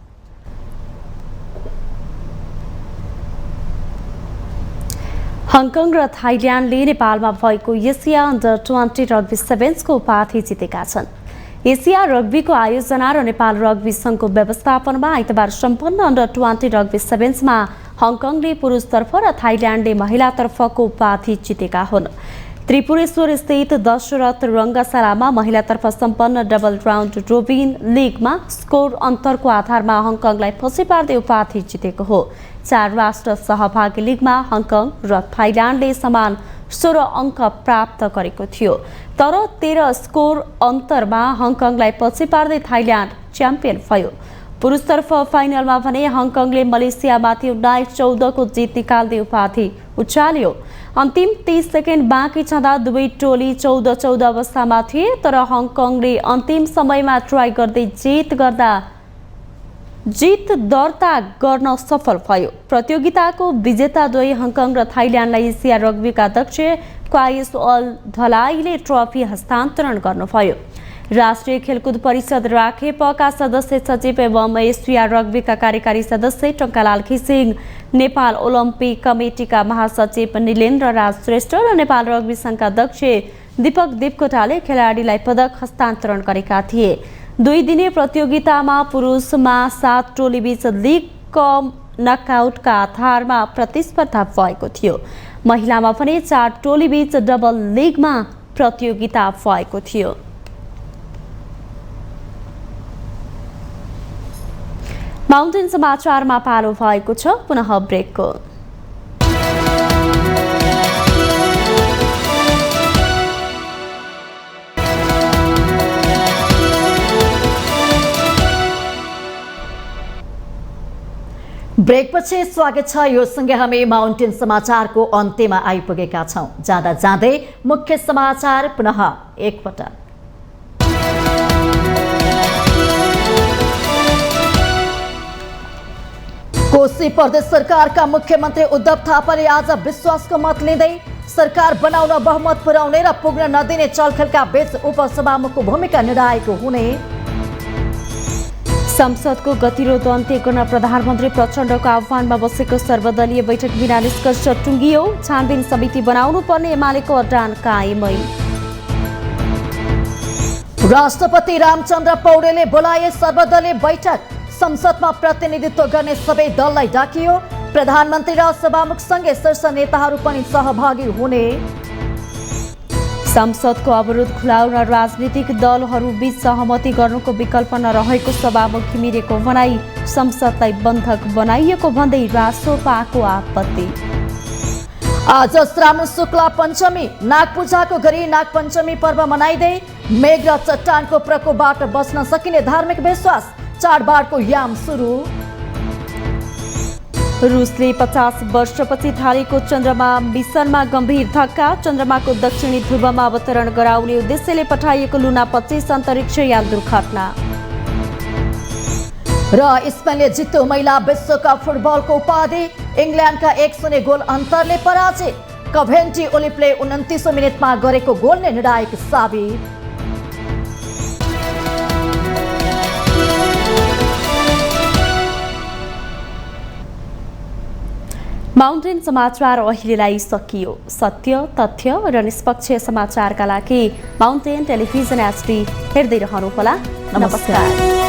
हङकङ र थाइल्यान्डले नेपालमा भएको एसिया अन्डर 20 रग्बी सेभेन्सको उपाधि जितेका छन्। एसिया रग्बीको आयोजना र नेपाल रग्बी सङ्घको व्यवस्थापनमा आइतबार सम्पन्न अन्डर 20 रग्बी सेभेन्समा हङकङले पुरुषतर्फ र थाइल्यान्डले महिलातर्फको उपाधि जितेका हुन्। त्रिपुरेश्वर स्थित दशरथ रङ्गशालामा महिलातर्फ सम्पन्न डबल राउन्ड रोबिन लिगमा स्कोर अन्तरको आधारमा हङकङलाई पछि पार्दै उपाधि जितेको हो। 4 राष्ट्र सहभागी लिगमा हङकङ र थाइल्यान्डले समान 16 अङ्क प्राप्त गरेको थियो, तर 13 स्कोर अन्तरमा हङकङलाई पछि पार्दै थाइल्यान्ड च्याम्पियन भयो। पुरुषतर्फ फाइनलमा भने हङकङले मलेसियामाथि 19-14 को जित निकाल्दै उपाधि उचाल्यो। अन्तिम 30 सेकेन्ड बाँकी छँदा दुवै टोली 14-14 अवस्थामा थिए, तर हङकङले अन्तिम समयमा ट्राई गर्दै जित दर्ता गर्न सफल भयो। प्रतियोगिताको विजेताद्वय हङकङ र थाइल्यान्डलाई एसिया रग्बीका अध्यक्ष क्वाइस अल ढलाईले ट्रफी हस्तान्तरण गर्नुभयो। राष्ट्रिय खेलकुद परिषद राखेपका सदस्य सचिव एवं एसिया रग्बीका कार्यकारी सदस्य टङ्कालाल खिसिङ, नेपाल ओलम्पिक कमिटीका महासचिव निलेन्द्र राज श्रेष्ठ र नेपाल रग्बी सङ्घका अध्यक्ष दीपक देवकोटाले खेलाडीलाई पदक हस्तान्तरण गरेका थिए। 2 दिने प्रतियोगितामा पुरुषमा 7 टोलीबीच लिग कम नकआउटका आधारमा प्रतिस्पर्धा भएको थियो। महिलामा पनि 4 टोलीबीच डबल लिगमा प्रतियोगिता भएको थियो। माउन्टेन समाचारमा पालो भएको छ पुनः ब्रेकको।
ब्रेकपछि स्वागत छ। यो सँगै हामी माउन्टेन समाचारको अन्त्यमा आइपुगेका छौं। जाँदा जाँदै मुख्य समाचार पुनः एकपटक। कोशी प्रदेश सरकारका मुख्यमन्त्री उद्धव थापाले आज विश्वासको मत लिँदै सरकार बनाउन बहुमत पुर्याउने र पुग्न नदिने चलखेलका बीच उपसभामुखको भूमिका निर्णायक हुने।
संसदको गतिरोध अन्त्य गर्न प्रधानमन्त्री प्रचण्डको आह्वानमा बसेको सर्वदलीय बैठक बिना निष्कर्ष टुङ्गियो। छानबिन समिति बनाउनु पर्ने एमालेको अडान कायमै।
राष्ट्रपति रामचन्द्र पौडेलले बोलाए सर्वदलीय बैठक। संसदमा प्रतिनिधित्व गर्ने सबै दललाई डाकियो। प्रधानमन्त्री र सभामुखसँगै शीर्ष नेताहरू पनि सहभागी हुने।
संसदको अवरोध खुलाउन राजनीतिक दलहरूबीच सहमति गर्नुको विकल्प नरहेको सभामुख घिमिरेको भनाई। संसदलाई बन्धक बनाइएको भन्दै रासोपाको आपत्ति।
आज श्रावण शुक्ला पञ्चमी नागपूजाको गरी नागपञ्चमी पर्व मनाइँदै मेघ र चट्टानको प्रकोपबाट बच्न सकिने धार्मिक विश्वास। चाडबाडको याम सुरु।
रुसले 50 वर्षपछि थालेको चन्द्रमा मिसनमा गम्भीर धक्का। चन्द्रमाको दक्षिणी ध्रुवमा अवतरण गराउने उद्देश्यले पठाइएको लुना 25 अन्तरिक्ष यान दुर्घटना।
र स्पेनले जित्यो महिला विश्वकप फुटबलको उपाधि। इङ्ल्यान्डका 1-0 गोल अन्तरले पराजित। कभेन्ट्री ओलिपले 29औं मिनेटमा गरेको गोलले निर्णायक साबित।
माउन्टेन समाचार अहिलेलाई सकियो। सत्य, तथ्य र निष्पक्ष समाचारका लागि माउन्टेन टेलिभिजन HD हेर्दै रहनुहोला। नमस्कार।